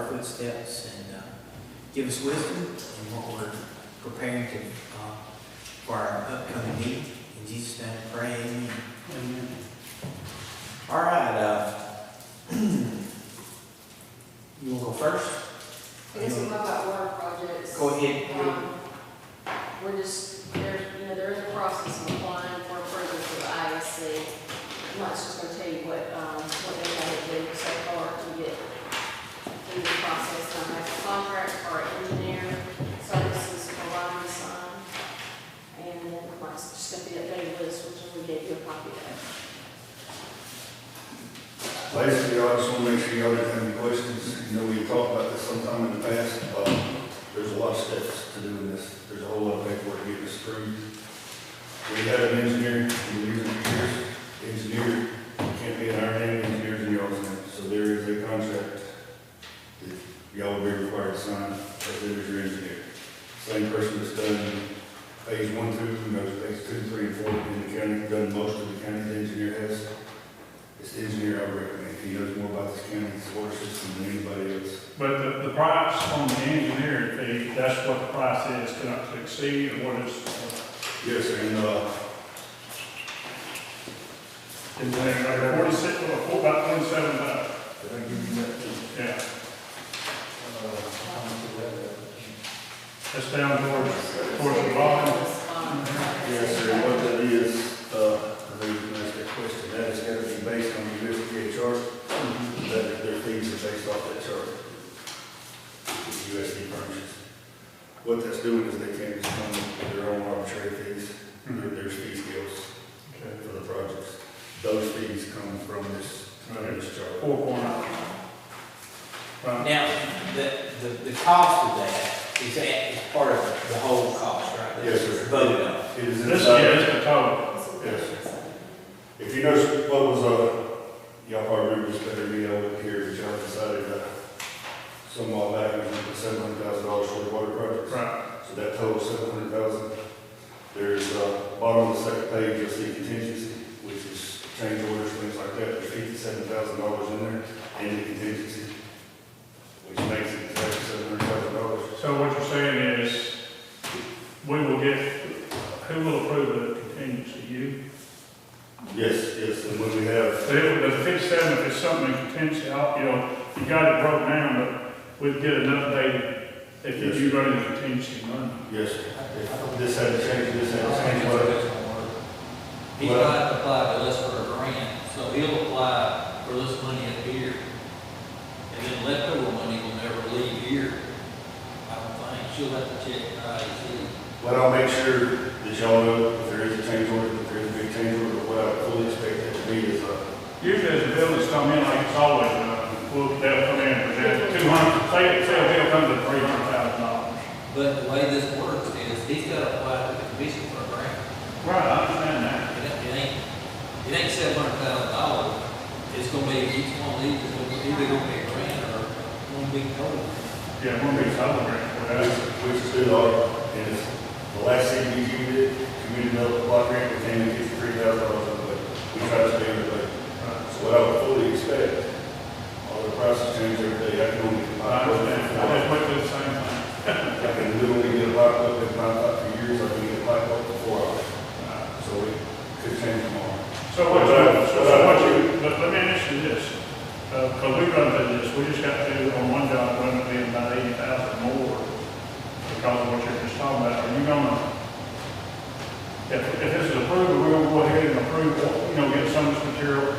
footsteps and give us wisdom in what we're preparing to for our upcoming meeting. In Jesus' name I pray, amen. Amen. All right, you want to go first? I guess we'll talk about water projects. Go ahead. We're just, they're in the process of applying for approval for the ISC. I'm not just going to tell you what they had to do so far to get through the process. I have a contract for engineer services for Ryan to sign. And then it's just going to be updated list, which we gave you a copy of. Basically, I just want to make sure y'all didn't have any questions. You know, we talked about this sometime in the past. There's a lot of steps to doing this. There's a whole lot of paperwork to get this approved. We had an engineer, we've been using for years. The engineer can't be in our name, the engineer's in y'all's name. So there is a contract that y'all will be required to sign as it is your engineer. Same person that's done phase 1, 2, knows phase 2, 3, and 4 in the county, done most of the county the engineer has. It's the engineer I recommend. He knows more about this county's water system than anybody else. But the price on the engineering fee, that's what the price is, not to exceed, or what is? Yes, sir, and Is it like 46, or about 27? did I give you that too? Yeah. That's down towards the bottom. Yes, sir, and what that is, I know you can ask that question, that is got to be based on the USDA chart, that their fees are based off that chart. The USD furnishes. What that's doing is they can't just come with their own arbitrary fees, there's fee scales for the projects. Those fees come from this chart. 4.9. Right. Now, the cost of that is part of the whole cost, right? Yes, sir. Voted on. It is This inside. is the total. Yes. If you notice what was, y'all probably remember this better than me, I was here, but y'all decided some while back, we went to $700,000 for the water projects. Right. So that total $700,000. There's, bottom of the second page, you'll see contingency, which is change orders, things like that. There's $57,000 in there, and the contingency, which makes it exactly $700,000. So what you're saying is, we will get, who will approve the contingency? You? Yes, and when we have, The 57, if it's something in contingency, you got it broke down, but we'd get an update if you run the contingency money. yes, if this had to change, this had to change, He's going to have to apply to us for a grant, so he'll apply for this money up here. And then leftover money will never leave here. I don't think, she'll have to check the IEC. Well, I'll make sure that y'all know if there is a change order, if there is a big change order, but what I fully expect that to be is, Usually as the buildings come in, like it's always, they'll come in and present 200, say a bill comes at $300,000. But the way this works is, he's got to apply to the commission for a grant. Right, I understand that. It ain't $700,000. It's going to be, each one of these is going to be either going to be a grant or one big total. Yeah, one big total grant for that. which is good, and it's the last CDBG we did, community development block grant, we came in $53,000 on the budget. We try to stay in the budget. So what I would fully expect, all the prices change every day, I can only get I understand, I just went through the same thing. I can literally get a pipe up, if not for years, I can get a pipe up for 4 hours. So it could change tomorrow. But let me ask you this, because we run through this, we just got to, on one job, run it being about 80,000 more because of what you're just talking about. Are you gonna, if this is approved, we're gonna go ahead and approve, get some of this material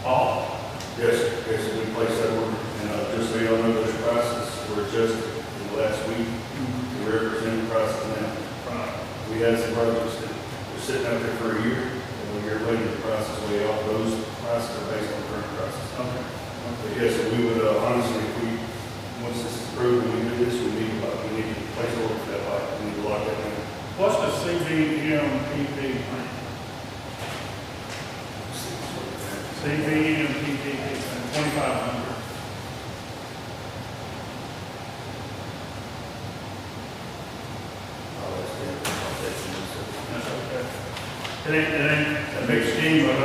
off? Yes, we placed that order, and just so y'all know, those prices were adjusted in the last week. We're representing prices now. Right. We had some projects that were sitting out there for a year, and when you're waiting, the prices way off. Those prices are based on current prices. Okay. But yes, so we would, honestly, once this is approved and we do this, we need to place order for that pipe. We need to lock that in. What's the CBMPP plan? CBMPP plan, 2,500. That's okay. It ain't a big scheme, but I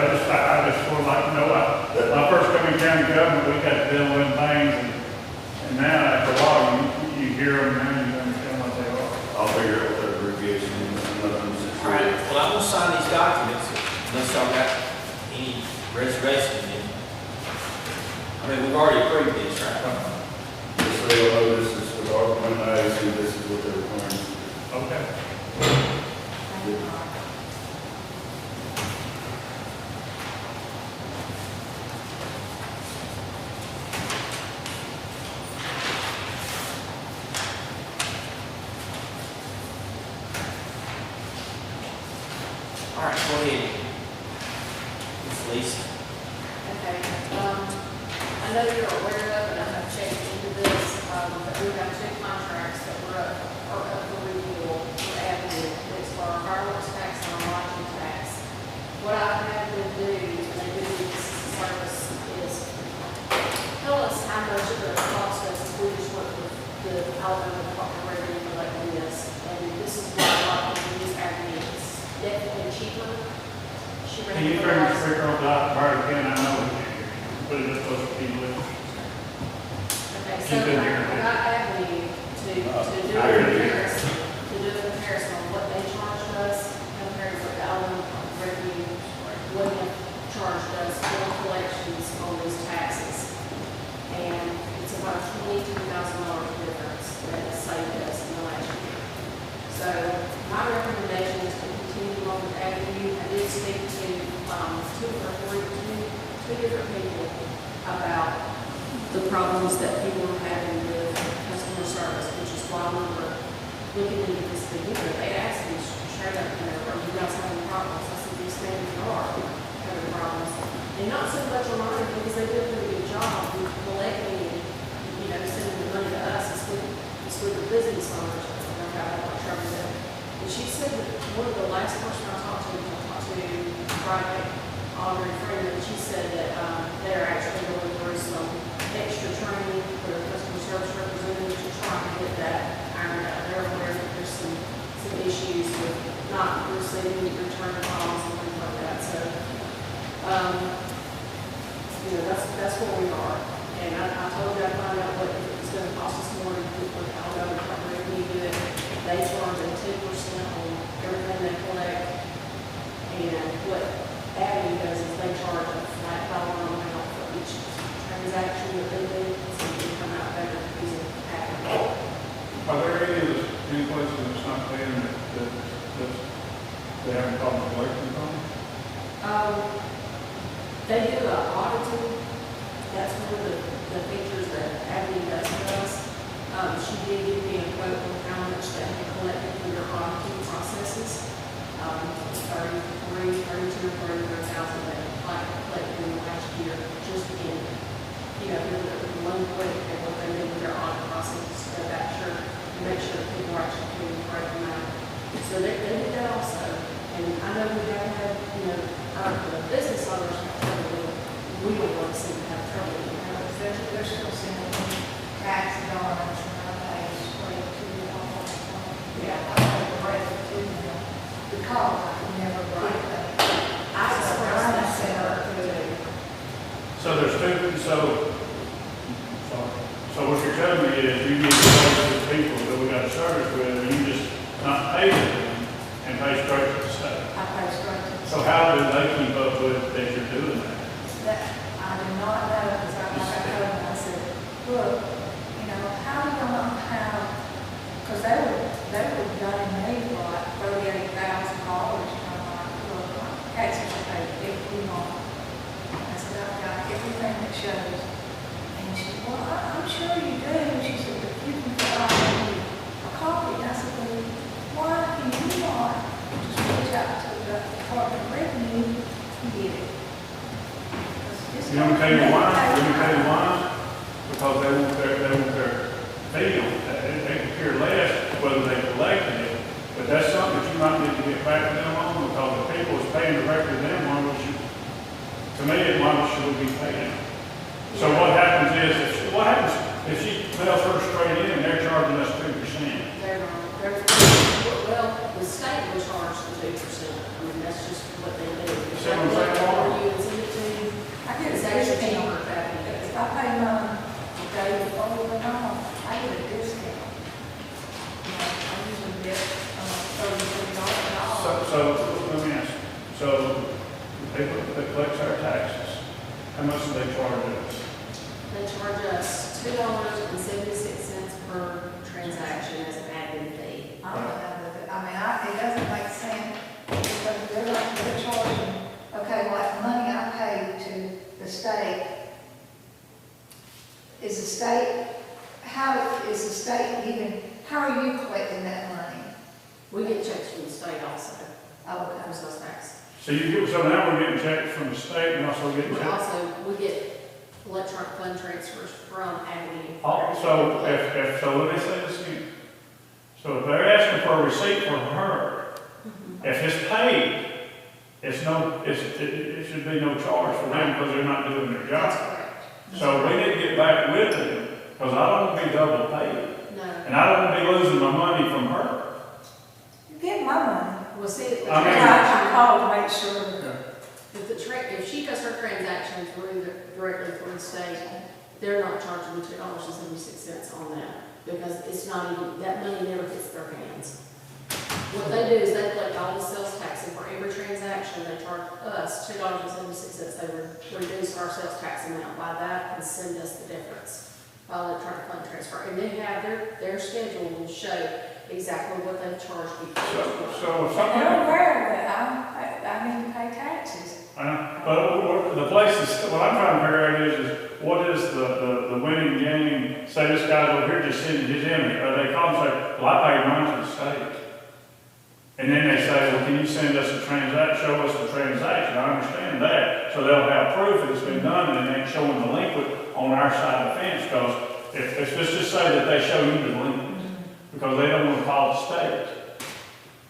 just sort of like, when I first come in county government, we got to deal with things, and And now, after a while, you hear them, now you understand what they are. I'll figure out what that abbreviation is, nothing's All right, well, I'm gonna sign these documents unless y'all got any reservation in it. I mean, we've already approved this, right? Just so you'll know, this is with our, when I see this is what they're requiring. Okay. All right, go ahead. Ms. Lisa. Okay, I know you're aware of, and I have checked into this, but we have two contracts that are up for renewal for Avenue. It's for our fireworks tax and our lodging tax. What I had them do, and they do this service, is tell us how much it would cost us if we just went with the Alabama Department of Revenue collecting this. And this is why a lot of people use Avenue. It's definitely cheaper. Can you turn your speaker on that part again? I know we can't hear you. Put it up close to people. Okay, so Keep it here. I got Avenue to do a comparison on what they charged us compared to what the Alabama Revenue would have charged us for collections on these taxes. And it's about $22,000 difference that it saved us in the last year. So my recommendation is to continue on with Avenue. I did speak to two different people about the problems that people are having with customer service, which is why we were looking into this beginning. They asked me straight up, are you guys having problems? I said, these things are having problems. And not so much on our end, because they do a pretty good job with collecting and, sending the money to us. It's with the business owners that we're having like trouble with. And she said that one of the last person I talked to Friday, Audrey Freeman, she said that they're actually going through some extra training for the customer service representatives to try to get that ironed out. They're aware that there's some issues with not receiving return calls and things like that. So, that's where we are. And I told you I'd find out what it's going to cost us more to do what Alabama Department of Revenue do it. They charge a 10% on everything they collect. And what Avenue does is they charge a flat dollar amount for each transaction that they do, so they come out better using Avenue. Are there any places that's not paying that they haven't called the collection from? They do auditing. That's one of the features that Avenue does for us. She did give me a quote on how much they had collected through their auditing processes. 32 or 33,000 that collected in the last year, just in, one quick at what they did with their audit process to make sure that people are actually doing the right amount. So they did that also. And I know we have had, the business owners have trouble with it. We don't want to see them have trouble with it. They're still sending tax dollars from our pay straight to the office. Yeah. I paid the rest to them because I could never break that. I expressed that to her too. So there's two, so what you're telling me is you need to go to the people that we got a service with, and you just not pay them and pay straight to the state. I pay straight to the So how do they keep up with that you're doing that? that. I do not know, because I told them, I said, look, how do you not have, because they were done me for like $38,000, and I'm like, look, my taxes are paid every month. I said, I've got everything that shows. And she said, well, I'm sure you do. She said, but you can provide me a copy. I said, well, why can you not just reach out to the Department of Revenue and get it? You know, tell you why? Because they want their fee on it. They can care less whether they collected it, but that's something that you might need to get back to them on, because the people is paying directly to them, to me, it might should be paying. So what happens if she mails her straight in, they're charging us 2%? Well, the state will charge the 2%. I mean, that's just what they do. See what I'm saying, Laura? You send it to, I get it's it actually $16. cheaper. If I pay mine the day before the night, $2.76 per transaction as an admin fee. I don't know, but, I mean, it doesn't make sense, because they're charging, okay, like money I pay to the state, is the state, how is the state even, how are you collecting that money? We get checks from the state also, Oh, okay. for sales tax. So now we're getting checks from the state and also getting We checks. also, we get electronic fund transfers from Avenue. So let me say this again. So if they're asking for a receipt from her, if it's paid, it should be no charge for them because they're not doing their That's job. correct. So we need to get back with them, because I don't want to be double paid. No. And I don't want to be losing my money from her. You get my money. Well, see, if the I mean- I transaction, called to make sure. if she does her transaction directly through the state, they're not charging $2.76 on that, because it's not even, that money never hits their hands. What they do is they collect all the sales tax, and for every transaction, they charge us $2.76. They reduce our sales tax amount by that and send us the difference by electronic fund transfer. And they have their schedule will show exactly what they charge people. So if They're something, aware that I need to pay taxes. but the place is, what I'm trying to figure out is what is the winning game? Say this guy's over here just sending his in, or they call and say, well, I paid mine to the state. And then they say, well, can you send us a transaction, show us the transaction? I understand that. So they'll have proof that it's been done and it ain't showing delinquent on our side of the fence, because if let's just say that they show you delinquent, because they don't want to call the state.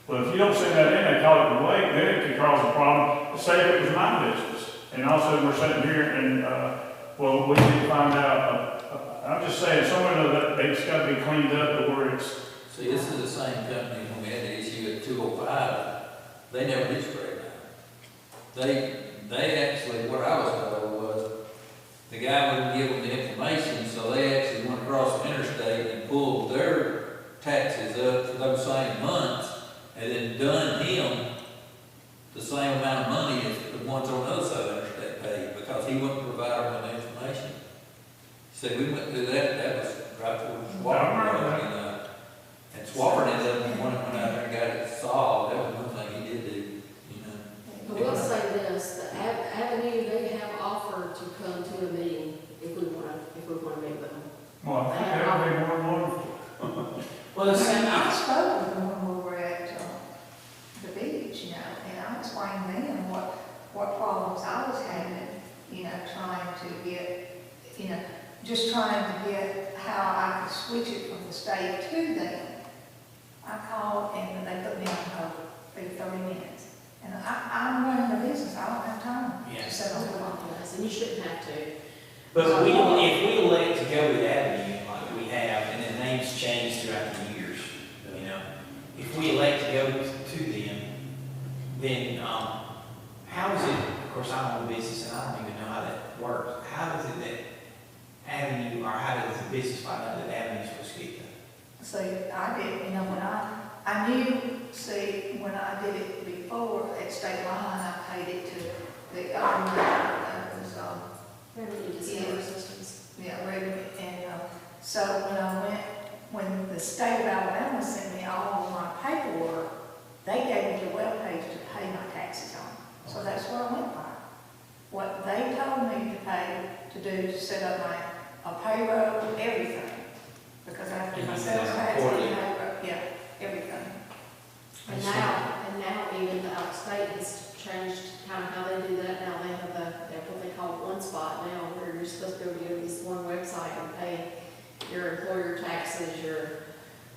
Well, if you don't send that in, they call it delinquent, then it could cause a problem. Say if it was my business, and all of a sudden we're sitting here and, well, we need to find out, I'm just saying, somewhere that it's got to be cleaned up to where it's, See, this is the same company when we had the issue at 205, they never did straighten out. They actually, what I was told was, the guy wouldn't give them the information, so they actually went across the interstate and pulled their taxes up for those same months, and then done him the same amount of money as the ones on the other side of the interstate paid, because he wouldn't provide them with the information. So we went through that was right towards Swafford, and Swafford ended up, when went out there and got it solved, that was one thing he did do, you know. I will say this, the Avenue, they have offered to come to a meeting if we want to meet with them. well, I think that would be more wonderful. Well, it's, And I spoke with them when we were at the beach, and I explained then what problems I was having, trying to get, just trying to get how I could switch it from the state to them. I called and they put me on hold for 30 minutes. And I'm running a business, I don't have time Yeah. to sit on the phone. Yes, and you shouldn't have to. but if we elect to go with Avenue like we have, and the names change throughout the years, if we elect to go to them, then, how is it, of course, I'm on business and I don't even know how that works. How is it that Avenue, or how does the business find out that Avenue's supposed to get them? See, I did, when I knew, when I did it before at State Line, I paid it to the owner, it was, Revenue discovery systems. yeah, revenue, and, so when the state of Alabama sent me all of my paperwork, they gave me the webpage to pay my taxes on. So that's what I went by. What they told me to pay, to do, to set up a payroll, everything. Because I have to do my And you sales can tax, report it. payroll, yeah, everything. And now even the outstate has changed kind of how they do that. Now they have what they call one spot now, where you're supposed to go to this one website and pay your employer taxes, your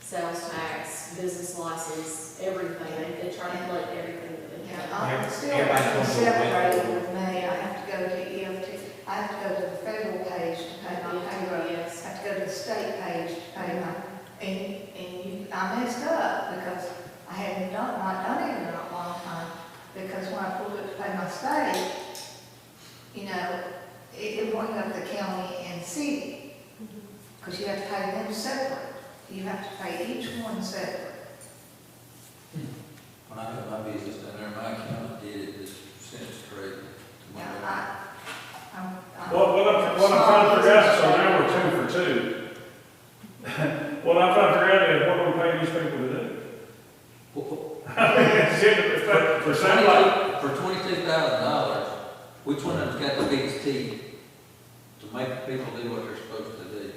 sales tax, business license, everything. They try to collect everything that they Yeah, can. I'm still Everybody's going to a separated with me. I have to go to EFT, I have to go to the federal page to pay my payroll. Yes. I have to go to the state page to pay my, I messed up because I hadn't not done it in a long time. Because when I pulled it to pay my state, it went up the county and city. Because you have to pay them separate. You have to pay each one separate. When I had my business down there, my accountant did it, just sent it straight to my. Now, I'm What I'm trying to figure out, so now we're 2 for 2. sounds like, For $22,000, which one of them's got the biggest teeth to make people do what they're supposed to do?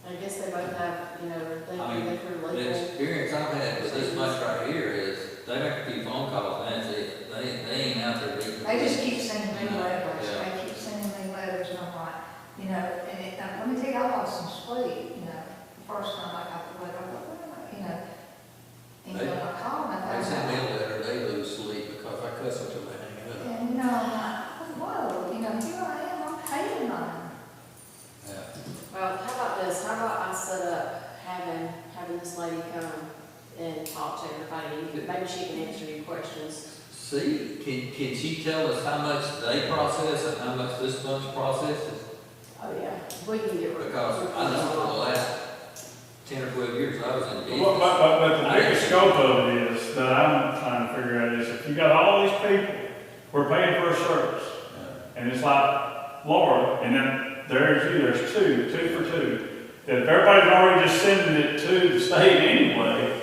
I guess they both have, you know, I mean, they for the legal. experience I've had with this bunch right here is, they make a few phone calls, and that's it. They ain't out there beating. They just keep sending me letters, Yeah. they keep sending me letters, and I'm like, you know, and it, let me tell you, I lost some sleep, you know, the first time I got the letter, you know, and you know, I called them, They send me a letter, they lose sleep because I cuss them till they hang up. and, you know, I'm like, whoa, you know, here I am, I'm paying mine. Yeah. Well, how about this, how about I set up having this lady come and talk to everybody, maybe she can answer your questions. See, can she tell us how much they process and how much this bunch processes? Oh, yeah, we can get rid of. Because I know for the last 10 or 12 years I was in business. but the biggest scope of it is, that I'm trying to figure out is, if you got all these people, we're paying for a service, and it's like Laura, and then there's two for two. That if everybody's already just sending it to the state anyway,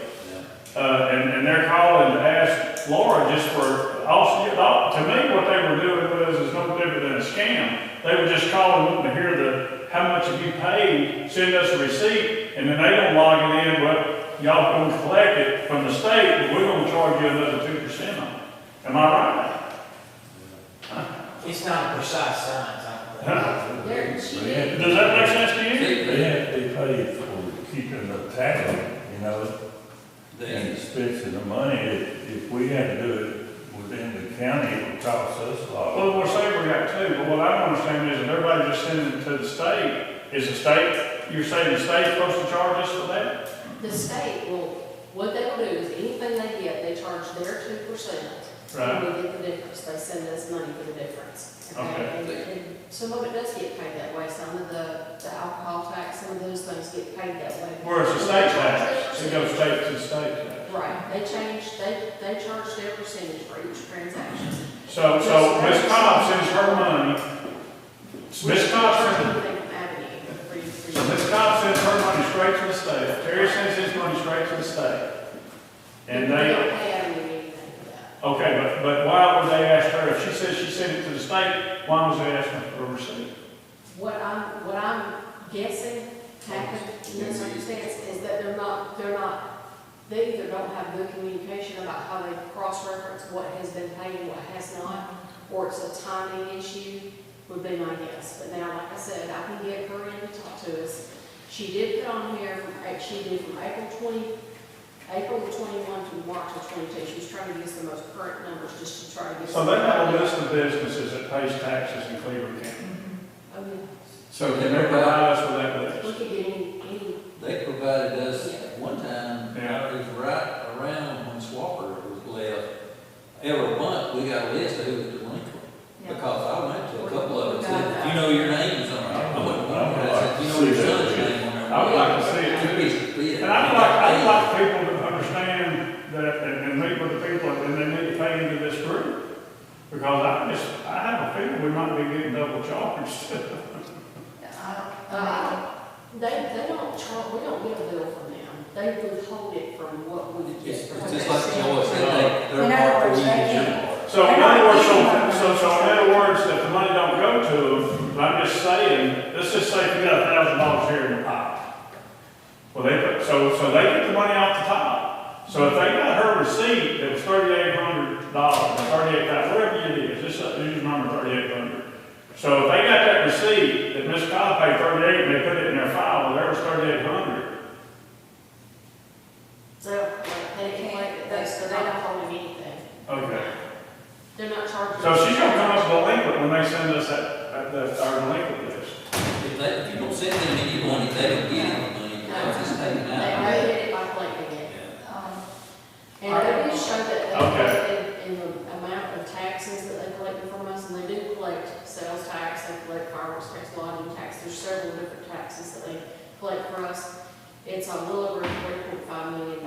and they're calling to ask Laura just for, to me, what they were doing is no different than a scam. They were just calling, wanting to hear how much have you paid, send us a receipt, and then they don't log it in, but y'all can collect it from the state, but we're gonna charge you another 2% on it. Am I right? It's not a precise science, I don't think. There, she did. Does that make sense to you? They have to be paid for keeping the tally, you know, and spending the money. If we had to do it within the county, it would cost us a lot. Well, we're saying we got two, but what I don't understand is, if everybody just sending it to the state, is the state, you're saying the state's supposed to charge us for that? The state will, what they will do is anything they get, they charge their 2%. Right. And we get the difference, they send us money for the difference. Okay. And some of it does get paid that way, some of the alcohol tax, some of those things get paid that way. Where it's a state tax, it goes straight to the state tax. Right, they charge their percentage for each transaction. So Ms. Cobb sends her money, Ms. Cobb sends, so Ms. Cobb sends her money straight to the state, Terry sends his money straight to the state. And don't they, pay Avenue anything for that. okay, but why would they ask her, if she says she sent it to the state, why was they asking for a receipt? What I'm guessing happened in this circumstance is that they either don't have good communication about how they cross-reference what has been paid and what has not, or it's a timing issue, would be my guess. But now, like I said, I can get her in to talk to us. She did put on here, she did from April of 21 to March of 22. She was trying to give us the most current numbers just to try to get. So they have a list of businesses that pays taxes in Cleburne County. Oh, yeah. So can they provide us with that We list? could get any, They provided us one time, Yeah. it was right around when Swapper was left. Every month, we got a list of who was delinquent. Because I went to a couple of them, said, you know your names on it. I went, I said, you know your son's name on there. I would like to see it too. And I'd like people to understand that, and meet with the people, and they need to pay into this group. Because I have a feeling we might be getting double charged. they don't charge, we don't get a bill from them. They withhold it from what we get. It's just like Joy said, they're part for you, you're part. So in other words, if the money don't go to them, but I'm just saying, let's just say if you got $1,000 here in the pot. Well, so they get the money off the top. So if they got her receipt that was $3,800, $38,000, whatever it is, just use number $3,800. So if they got that receipt that Ms. Cobb paid $38 and they put it in their file, well, there was $3,800. So they can't, they're not holding anything. Okay. They're not charging. So she's gonna come up delinquent when they send us our delinquent list. If you don't send them any money, they don't get any money, because it's taken They out. may get it by collecting it. And they do show that they Okay. in the amount of taxes that they collect from us, and they do collect sales tax, they collect fireworks tax, lodging tax, there's several different taxes that they collect for us. It's a little over $3.5 million.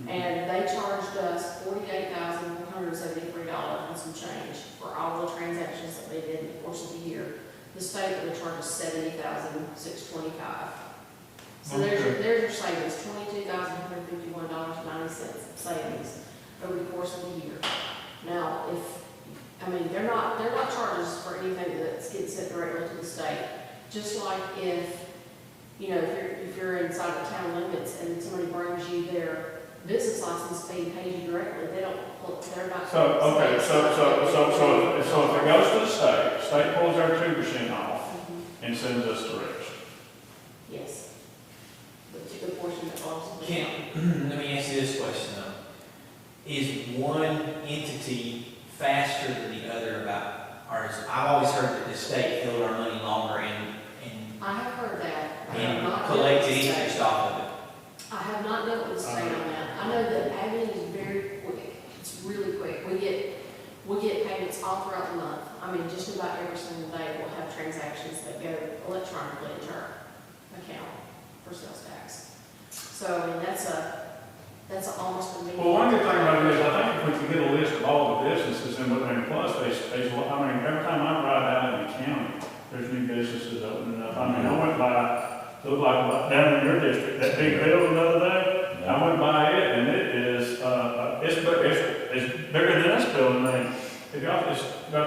And they charged us $48,173 and some change for all the transactions that they did in the course of the year. The state would charge us $70,625. So there's your savings, $22,151.90 savings over the course of the year. Now, they're not charges for anything that's getting sent directly to the state. Just like if you're inside the town limits and somebody brings you their business license fee and pays you directly, they're not. So, okay, so if it goes to the state pulls their 2% off and sends us the rest. Yes. The portion that falls. Kim, let me ask you this question though. Is one entity faster than the other I've always heard that the state held our money longer and I have heard that. I have and not collected dealt with the state. interest off of it. I have not dealt with the state on that. I know that admin is very quick. It's really quick. We get payments all throughout the month. Just about every single day we'll have transactions that go electronically into our account for sales tax. So, that's almost immediate. Well, one good thing about it is, I think if we could get a list of all the businesses, and plus, every time I ride out in the county, there's new businesses opening up. I went by, looked like down in your district, that big building the other day, I went by it, and it is, it's bigger than this building, it's got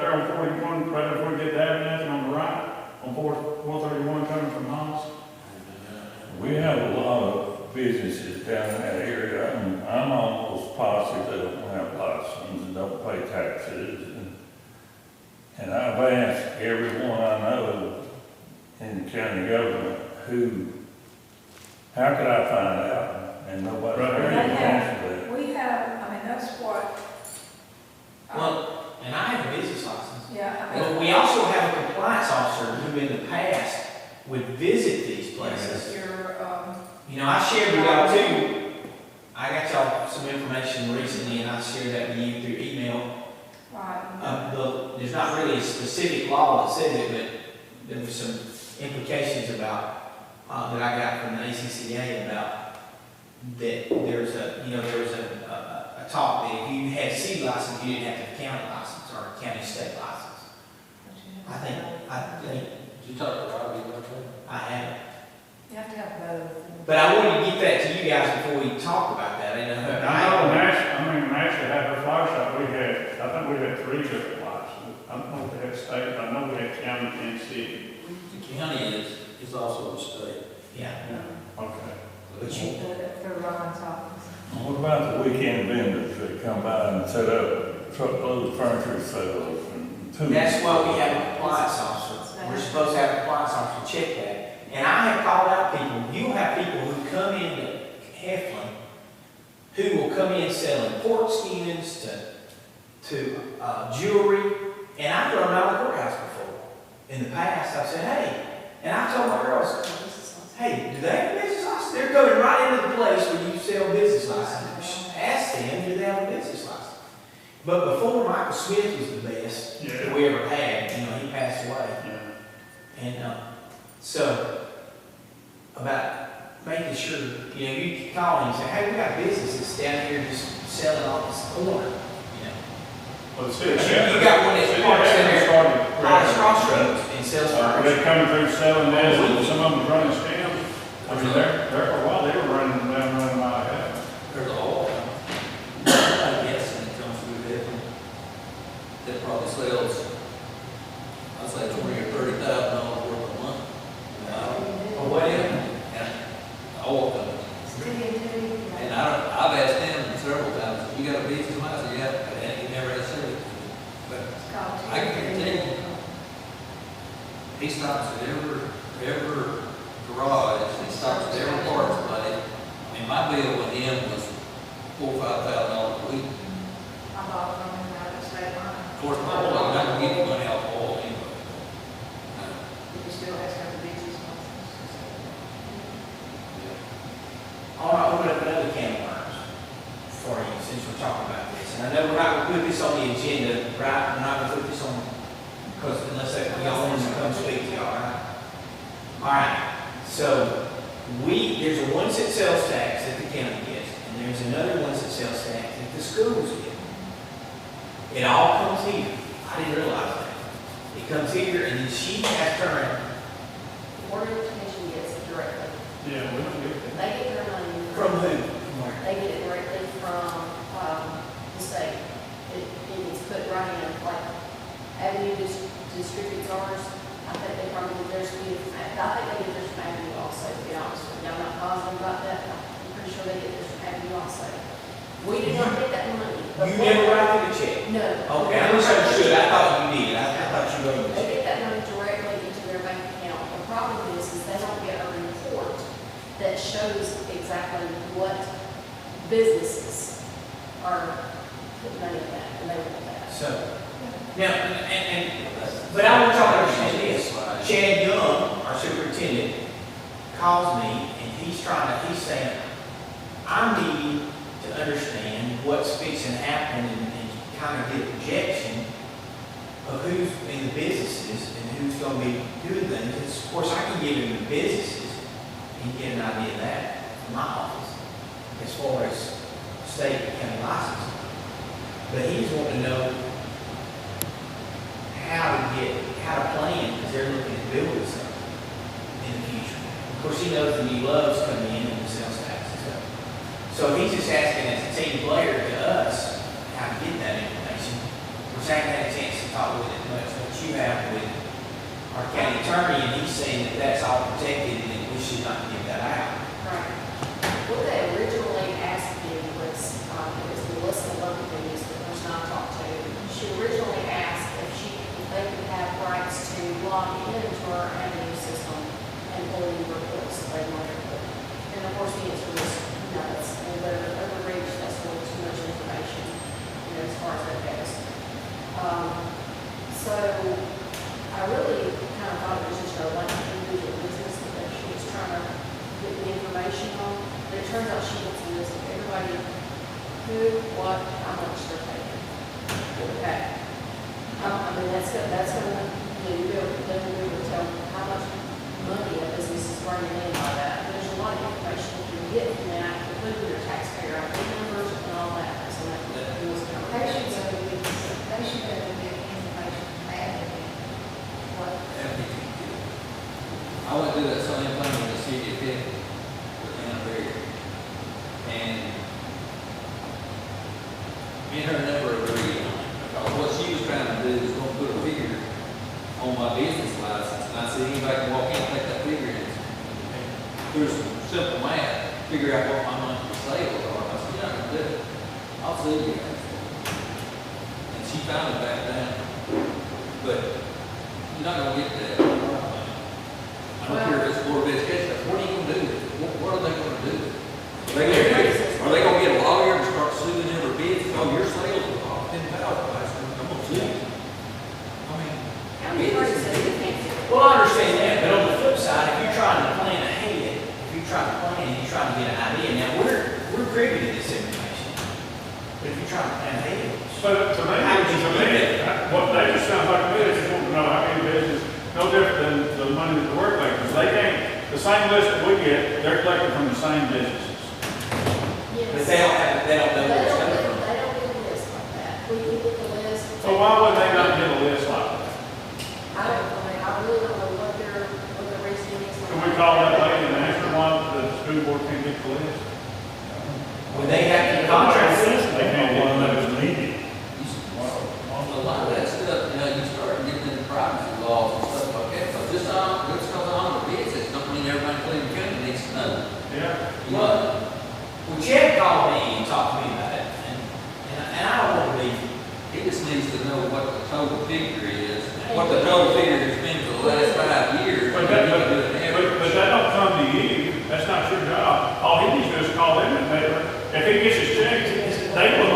there on 41, right before you get to Avenue, and on the right, on 431 coming from Haas. We have a lot of businesses down in that area. I'm almost positive they don't have license and don't pay taxes. And I've asked everyone I know in the county government how could I find out? And nobody's Right. ever answered that. We have, that's what. Well, and I have a business license. Yeah, Well, we also have a compliance officer who in the past would visit these places. I shared with y'all too. I got y'all some information recently and I shared that with you through email. right. There's not really a specific law that says it, but there were some implications about, that I got from the ACCA about that there was a talk that if you had a city license, you didn't have to have a county license or a county state license. I think, Did you talk to Robbie about that? I haven't. You have to have both. But I wanted to get that to you guys before we talk about that. I know, Nashville had her flower shop, I think we had 3 different licenses. I don't know if they had state, but I know we had county and city. The county is also the state. Yeah. Okay. But you, For Ron's office. What about the weekend vendors that come by and set up truckload of furniture sales and tools? that's why we have a compliance officer. We're supposed to have a compliance officer check that. And I have called out people, you'll have people who come into Heflin, who will come in selling pork skins to jewelry, and I've thrown out of the courthouse before. In the past, I've said, hey, and I told my girls, hey, do they have a business license? They're coming right into the place where you sell business licenses. Ask them, do they have a business license? But before Michael Smith was the best that we ever had, he passed away. Yeah. And so, about making sure, you can call and say, hey, we got businesses down here just selling all this corn, Well, But you got one that's parks in there, Highest Crossroads, and sells furniture. They're coming through selling this, and some of them was running stems. There for a while, they were running by ahead. There's a whole, I guess, when it comes through there, that probably sells, I'd say $20,000 or $30,000 worth a month. Or whatever. And oil company. And I've asked them several times, you got a business license? Yeah, and he never has said it. But I can tell you, he stops at every garage, he stops at every parts place. And my bill with him was $4,000 or $5,000 a week. I bought from him out of state line. Of course, my oil, I'm not gonna get any money off oil anyway. He still has to have a business license. All right, we're going to put another can of worms for you since we're talking about this. And I know we're not going to put this on the agenda, right? We're not going to put this on, because unless y'all want to come speak to y'all, right? All right, so there's a 1 cent sales tax that the county gets, and there's another 1 cent sales tax that the schools get. It all comes here. I didn't realize that. It comes here, and then she has to turn. The Board of Education gets it directly. Yeah, we don't get that. They get their money. From who? They get it directly from, the state. It gets put right in, like, Avenue distributes ours. I think they probably get theirs, I think they get theirs from Avenue also, to be honest with you. I'm not positive about that, but I'm pretty sure they get theirs from Avenue also. We do not get that money. You never write them a check? No. Okay, I misunderstood, I thought you did, I thought you wrote them a They check. get that money directly into their bank account. The problem is they don't get a report that shows exactly what businesses are putting money in that, and they want that. So, now, but I want y'all to understand this. Chad Young, our superintendent, calls me and he's saying, I need to understand what's fixing to happen and kind of get a projection of who's in the businesses and who's going to be doing things. And of course, I can give him the businesses and get an idea of that from my office as far as state and county license. But he's wanting to know how to plan, because they're looking at building something in the future. Of course, he knows the new loves coming in and the sales tax and stuff. So he's just asking as a team player to us how to get that information. Which I haven't had a chance to talk with it much, but you have with our county attorney, and he's saying that that's all protected and that we should not give that out. Right. What they originally asked me was, it was Melissa Logan, who's the person I talked to. She originally asked if they could have rights to log into our Avenue system and pull in reports that they wanted to put. And of course, the answer was no, it's overreach, that's a little too much information, as far as that goes. So I really kind of thought it was just a like individual business that she was trying to get the information on. But it turns out she wants a list of everybody, who, what, how much they're paying. Okay. I mean, that's gonna, you'll be able to tell how much money a business is bringing in by that. There's a lot of information you can get from that, including your taxpayer ID numbers and all that. So that was kind of. They should go get information from that. What? I went through that same thing in the city of Pitt with Anna Berry. And me and her never agreed on it, because what she was trying to do is going to put a figure on my business license. And I said, anybody can walk in and take that figure and through some simple math, figure out what my monthly sales are. I said, you're not going to do it. I'll see you guys. And she finally backed down. But you're not going to get that. I don't care if it's Board of Education. What are you going to do with it? What are they going to do? Are they going to get a lawyer and start suing every bid? Oh, your sales are off 10,000 last week. I'm going to sue you. I mean, How many parties have you can't do? Well, I understand that, but on the flip side, if you're trying to plan ahead, if you're trying to plan and you're trying to get an idea, now we're privy to this information. But if you're trying to plan ahead, So to me, what they just sounds like to me, they just want to know how many businesses, no different than the money that the work makers, they can't, the same list that we get, they're collecting from the same businesses. Yes. but they don't know where it's coming from. They don't get a list like that. We get the list. So why would they not get a list like that? I really don't know what their reasoning is. Can we call that lady and ask her why the school board can't get the list? When they have to contract with us, They can't get One the that list. was needed. a lot of that stuff, you start getting into privacy laws and stuff like that. But just because on the business, don't mean everybody in Cleburne County needs to know. Yeah. well, Chad called me and talked to me about it, and I don't want to be, He just needs to know what the total figure is, what the total figure has been for the last 5 years. But and you can do an average. that don't come to you, that's not your job. All he needs to do is call them and they, if he gets his check, they will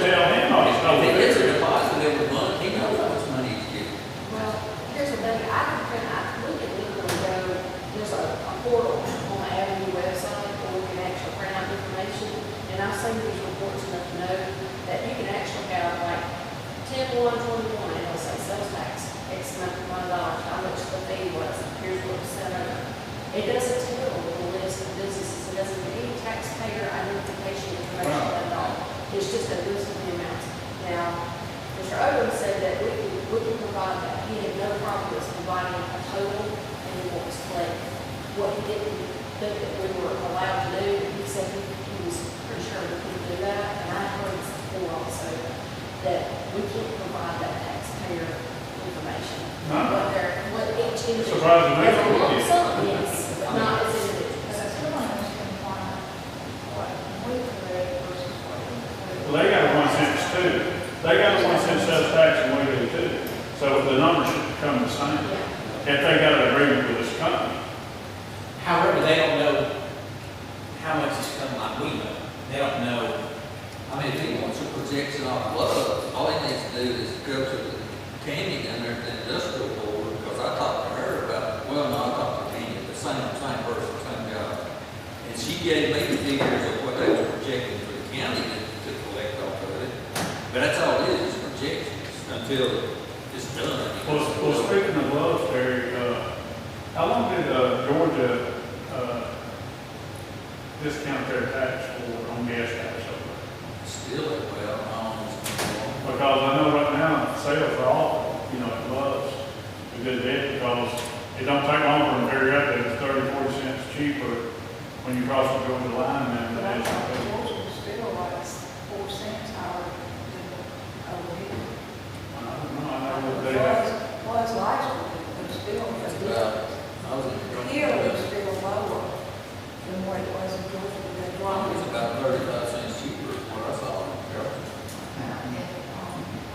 tell him all his If total he gets a figure. deposit every month, he knows how much money he's getting. Well, here's the thing, we can literally go, there's a portal on the Avenue website where we can actually print out information. And I've seen these reports enough to know that you can actually have like 10/1/21, and it'll say sales tax, X amount of $1, how much the fee was, here's what was sent over. It doesn't tell the list of businesses, it doesn't give any taxpayer identification information at all. It's just a list of the amounts. Now, Mr. Odom said that we can provide that. He had no problem with providing a total and then what was collected. What he didn't think that we were allowed to do, he said he was pretty sure we couldn't do that, and I heard this before also, that we can't provide that taxpayer information. No. What each individual. Surprising me. As a lump sum, yes, but not as individuals. Because I still don't understand why, what we correct versus what we correct. Well, they got a 1 cent too. They got a 1 cent sales tax and we do too. So the numbers should become the same. Yeah. If they got an agreement with this company. However, they don't know how much is coming like we know. They don't know. I mean, if he wants a projection on gloves, all he needs to do is go to the Tammy and their industrial board, because I talked to her about, well, no, I talked to Tammy, the same person, same job. And she gave me the figures of what they were projecting for the county to collect off of it. But that's all it is projections, until it's done. Well, speaking of gloves, Terry, how long did Georgia discount their tax on gas tax over there? Still, well, Because I know right now, sales are off, at gloves, a good bit, because it don't take long for them to figure out that it's 30, 40 cents cheaper when you cross the Georgia line than But it I is. thought Georgia was still like 4 cents higher than over here. I don't know, I know what they have. Was last week, but still, I was in here it was still lower than what it was in Georgia. They It dropped was it. about 35 cents cheaper, is what I saw. And,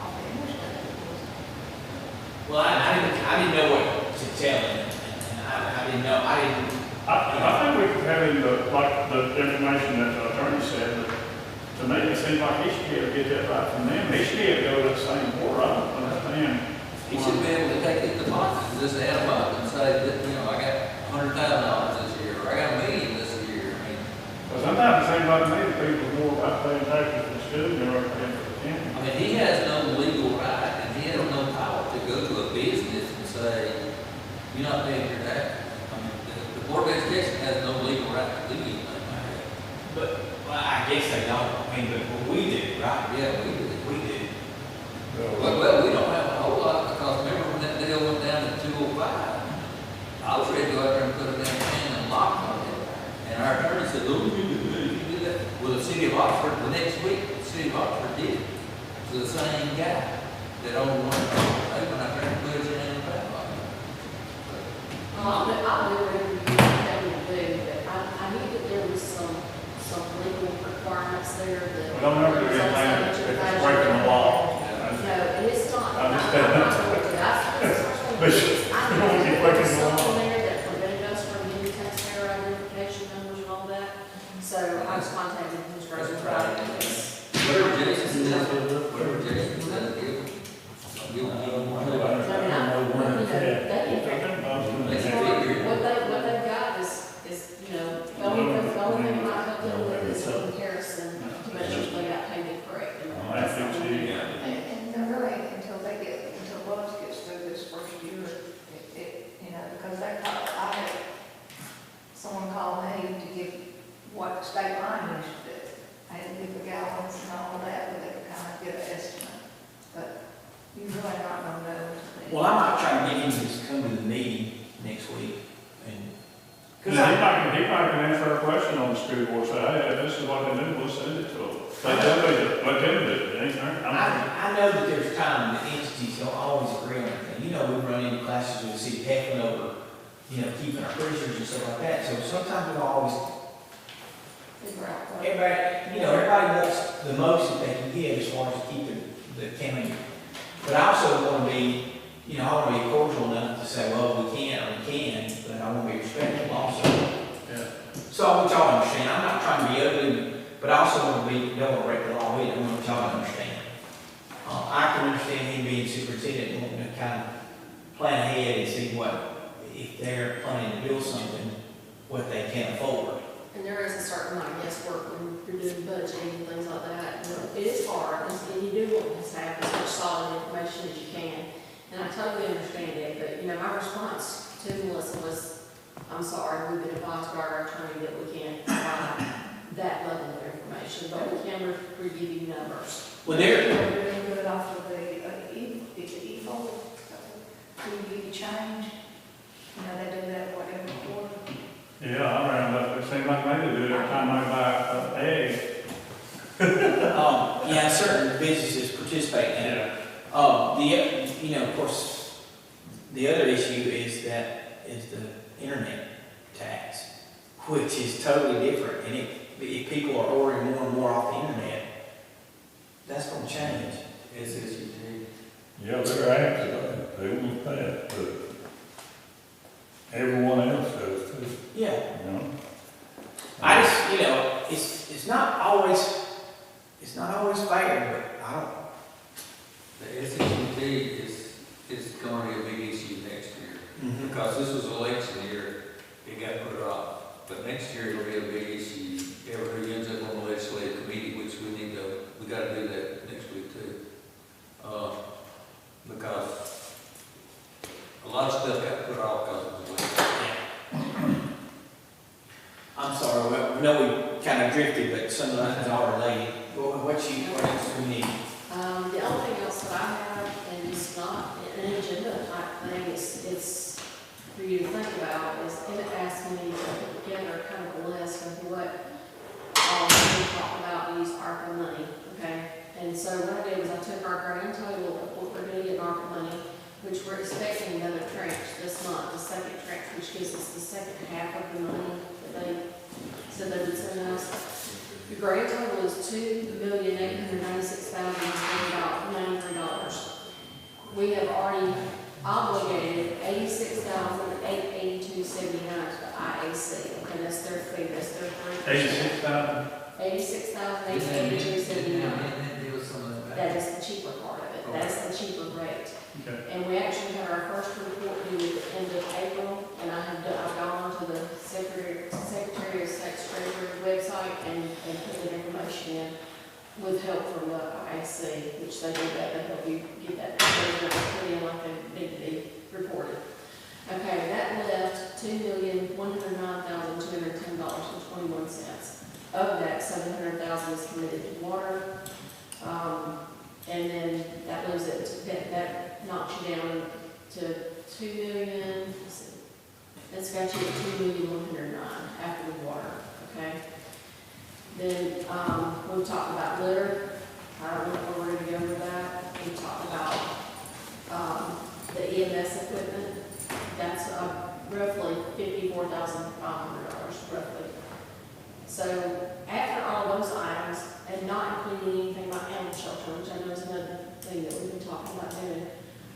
off the interstate, it was. Well, I didn't know what to tell him, and I didn't know, I think we could have in the information that the attorney said, that to me, it seems like he should be able to get that right from them. He should be able to go to that same board. I don't understand. He should be able to take his deposits and just add them up and say that, I got $100,000 this year, or I got $1 million this year. I mean, But sometimes it seems like to me that people are more about paying taxes for the school than they are paying for the county. I mean, he has no legal right, and he has no power to go to a business and say, you're not paying your taxes. I mean, the Board of Education has no legal right to do anything like that. but, well, I guess they don't, but we do, right? Yeah, we do. We do. Well, we don't have a whole lot, because remember when that deal went down to 205? I was ready to go out there and put a damn hand and lock on it. And our attorney said, oh, you do that. Well, the city of Oxford, the next week, the city of Oxford did it to the same guy that owned one. They went out there and put his hand in the back pocket. I'll do whatever you tell me to do, but I knew that there was some legal requirements there that. We don't ever do anything if it's breaking the law. No, and it's not. I understand that. But I you know don't keep there was breaking the law. something there that prevented us from getting taxpayer identification numbers and all that. So I was contacting Ms. Rosen about it. Whatever Jason says, whatever Jason says, give him one. I mean, what they've got is, the only thing I help them with is a comparison to make sure they got paid it correct. And that's the only thing. And really, until Love's gets through this first year, because I had someone call me to give what the state line used to do. I had to give the gallons and all of that, but they could kind of get an estimate. But you really not gonna know. Well, I might try to get him to come to the meeting next week, and. He might can answer our question on the school board, say, hey, this is what they do, we'll send it to them. Let them do it, ain't there? I know that there's time that entities don't always agree on everything. We run into classes with the city heckling over, keeping our prisoners and stuff like that. So sometimes we don't always, Figure out what. everybody wants the most that they can get as far as keeping the county. But I also want to be, I want to be cordial enough to say, well, we can't or we can, but I want to be respectful also. Yeah. So I want y'all to understand, I'm not trying to be ugly, but I also want to don't want to break the law either. I want y'all to understand. I can understand him being superintendent and wanting to kind of plan ahead and see if they're planning to build something, what they can afford. And there is a certain amount of guesswork when you're doing budgeting and things like that. It is hard, and you do want to have as much solid information as you can. And I totally understand it, but, my response to Melissa was, I'm sorry, we've been advised by our attorney that we can't provide that level of information, but we can give you numbers. Well, They're doing good off of the e-fold, we give you change. They do that whatever quarter. Yeah, I ran businesses participate in it. Yeah. You know, of course, the other issue is the internet tax, which is totally different. And if people are ordering more and more off the internet, that's gonna change. Yeah, they're active, they want that, but everyone else does too, Yeah. you know? I just, you know, it's not always fair, but I don't. The SHUT is going to be a big issue next year, because this was election year, it got put off. But next year it'll be a big issue, who ends up on the legislative committee, which we gotta do that next week too. Because a lot of stuff got put off because of the election. I'm sorry, I know we kind of drifted, but some of that is all related. What else do we need? The only thing else that I have, and it's not an agenda type thing, it's for you to think about, is Emmett asked me to put together kind of a list of what all we talked about to use ARPA money, okay? And so what I did was I took our grand total of what we're gonna get in ARPA money, which we're expecting another tranche this month, the second tranche, which gives us the second half of the money that they said they would send us. The grand total is $2,896,93. We have already obligated $86,882.79 to the IAC. Okay, that's their fee, that's their free. 86,000? $86,882.79. That is the cheaper part of it. That's the cheaper rate. Okay. And we actually had our first report due at the end of April, and I've gone onto the Secretary of State's Treasury website and put the information in with help from the IAC, which they do that, they help you get that information put in like they need to be reported. Okay, that left $2,109,210.21. Of that, $700,000 is committed to water. And then that leaves it, that knocks you down to $2 million, that's got you at $2,109,000 after the water, okay? Then, we've talked about litter, I don't know if we're ready to go with that. We talked about, the EMS equipment, that's roughly $54,500 roughly. So after all those items, and not including anything like animal shelter, which I know is another thing that we've been talking about doing,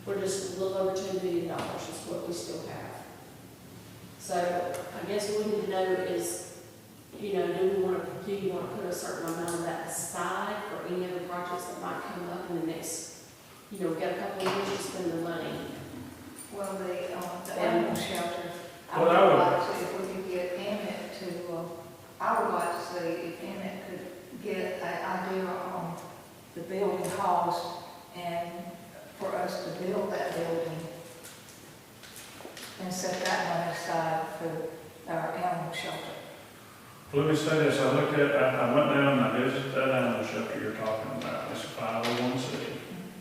we're just a little over $2 million is what we still have. So I guess what we need to know is, you know, do you want to put a certain amount of that aside for any other projects that might come up in the next, you know, we've got a couple of years to spend the money. Well, the animal shelter, I Well, would I would- like to, if we could get Emmett to, I would like to see if Emmett could get an idea on the building cost and for us to build that building and set that money aside for our animal shelter. Let me say this, I went down and I visited that animal shelter you're talking about, it's a 501c.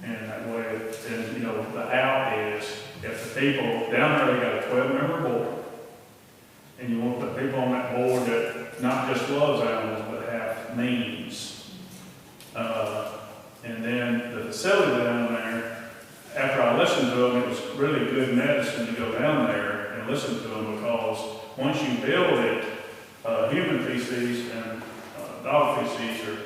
And that way, and you know, the out is, if the people, down there, they got a 12-member board. And you want to put people on that board that not just loves animals, but have means. And then the facility down there, after I listened to them, it was really good medicine to go down there and listen to them, because once you build it, human feces and dog feces are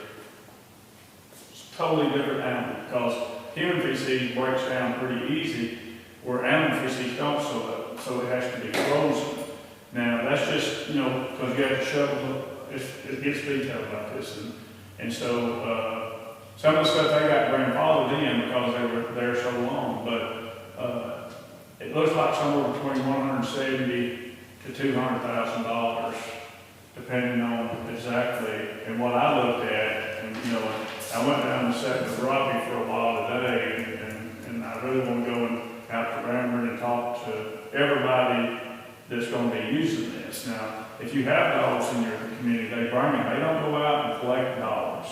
totally different animals, because human feces breaks down pretty easy, where animal feces don't, so it has to be frozen. Now, that's just, you know, because you have to shovel, it gets detailed like this, and so, some of the stuff they got grandfathered in because they were there so long, but, it looks like somewhere between $170,000 to $200,000, depending on exactly, and what I looked at, and, you know, I went down and sat with Robbie for a while today, and I really want to go out to Rammer and talk to everybody that's going to be using this. Now, if you have dogs in your community, they bring them. They don't go out and collect dogs.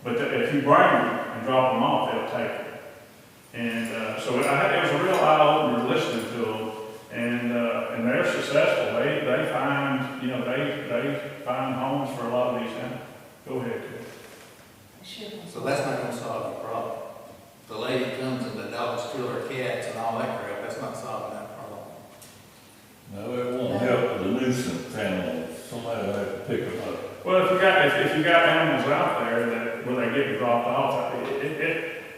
But if you bring them and drop them off, they'll take them. And so it was a real eye-opener listening to them. And they're successful. They find, you know, they find homes for a lot of these animals. Go ahead, Chris. It shouldn't. So that's not gonna solve your problem. The lady comes and the dogs kill her cats and all that crap, that's not solving that problem. No, it won't help with the nuisance animals, somebody will have to pick them up. Well, if you got animals out there that, where they get dropped off, it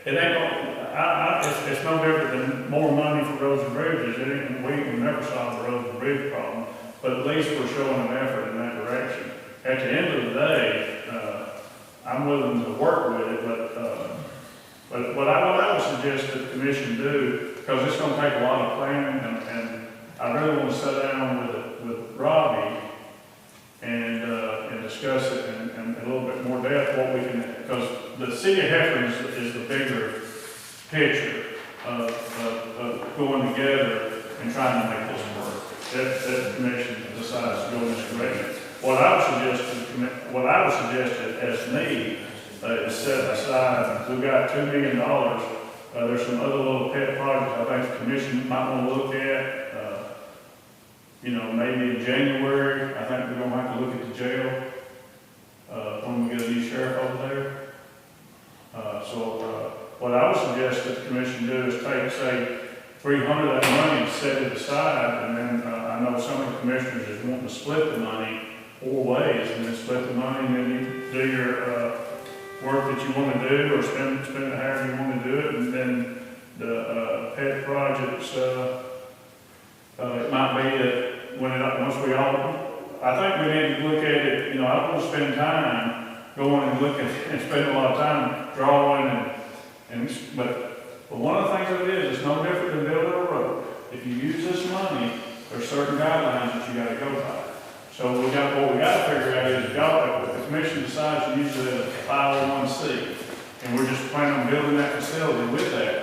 ain't gonna, it's no different than more money for roads and bridges. It ain't, we will never solve the roads and bridge problem, but at least we're showing an effort in that direction. At the end of the day, I'm willing to work with it, but what I would suggest that the commission do, because it's gonna take a lot of planning, and I really want to sit down with Robbie and discuss it in a little bit more depth, what we can, because the city of Heflin is the bigger picture of going together and trying to make this work. That the commission decides to go in this direction. What I would suggest as need is set aside, we've got $2 million. There's some other little pet projects I think the commission might want to look at. Maybe in January, I think we're gonna have to look at the jail, when we get a new sheriff over there. What I would suggest that the commission do is take, say, 300 of that money and set it aside, and then, I know some of the commissioners is wanting to split the money 4 ways, and then split the money, and then you do your, work that you want to do, or spend it however you want to do it, and then the, pet projects, it might be that once we all, I think we need to look at it, I want to spend time going and looking and spend a lot of time drawing but one of the things of it is, it's no different than building a road. If you use this money, there's certain guidelines that you gotta go by. So what we gotta figure out is, if the commission decides to use it as a 501c, and we're just planning on building that facility with that,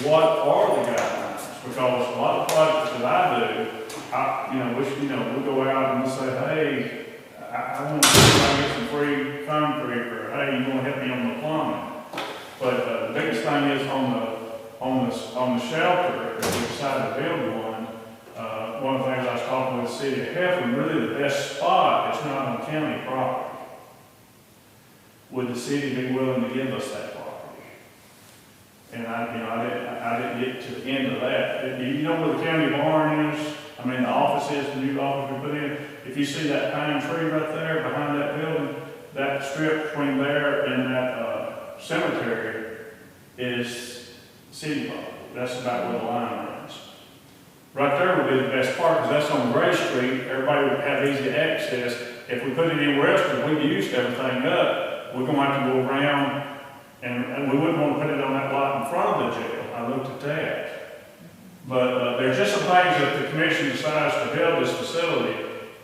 what are the guidelines? Because a lot of projects that I do, we'll go out and we'll say, hey, I want to get some free concrete, or hey, you want to help me on the plumbing? But the biggest thing is on the shelter, if we decide to build one of the things I was talking with the city of Heflin, really the best spot is not on county property. Would the city be willing to give us that property? And I didn't get to the end of that. You know where the county barn is? I mean, the office is, the new office we put in. If you see that pine tree right there behind that building, that strip between there and that cemetery is city property. That's about where the line runs. Right there would be the best part, because that's on Gray Street. Everybody would have easy access. If we put it anywhere else, because we used everything up, we're going to have to go around, and we wouldn't want to put it on that lot in front of the jail. I looked at that. But there's just some things that the commission decides to build this facility,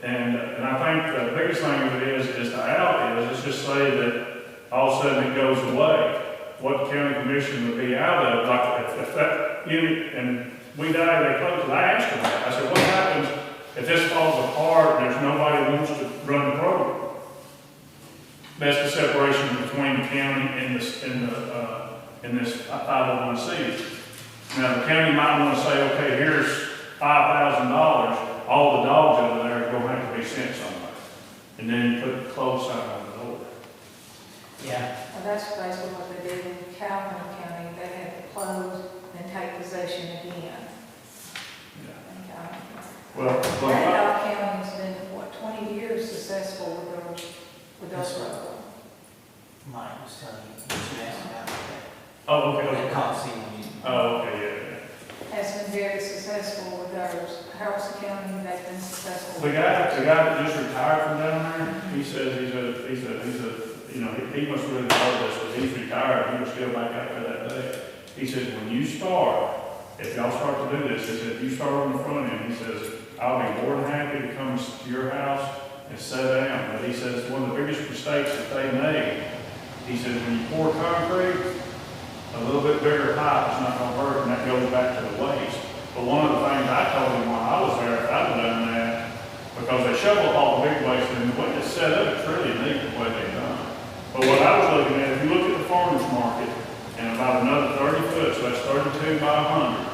and I think the biggest thing of it is the out is, let's just say that all of a sudden it goes away. What the county commission would be out of, like if that unit, and we die, they close it. I asked them that. I said, what happens if this falls apart and there's nobody who wants to run the program? That's the separation between the county and this 501c. Now, the county might want to say, okay, here's $5,000, all the dogs over there are going to have to be sent somewhere. And then you put the close sign on the door. Yeah. Well, that's basically what they did in Calhoun County. They had to close and take possession again. Yeah. And, Well, Randolph County's been, 20 years successful with their program. Mike was telling you, you asked about that. oh, okay. That cost you when you. Oh, okay, yeah. Has been very successful with theirs. Harrison County, they've been successful. The guy that just retired from down there, he says he's a he must really know this, but he's retired, he was still back out there that day. He says, when you start, if y'all start to do this, he said, if you start on the front end, he says, I'll be more than happy to come to your house and sit down. But he says, one of the biggest mistakes that they made, he says, when you pour concrete, a little bit bigger pipe is not going to work, and that goes back to the waste. But one of the things I told him while I was there, if I'd have done that, because they shovel all the big waste, and the way it's set up, it's really neat the way they've done it. But what I was looking at, if you look at the farmer's market, and about another 30 foot, so that's 32 by 100.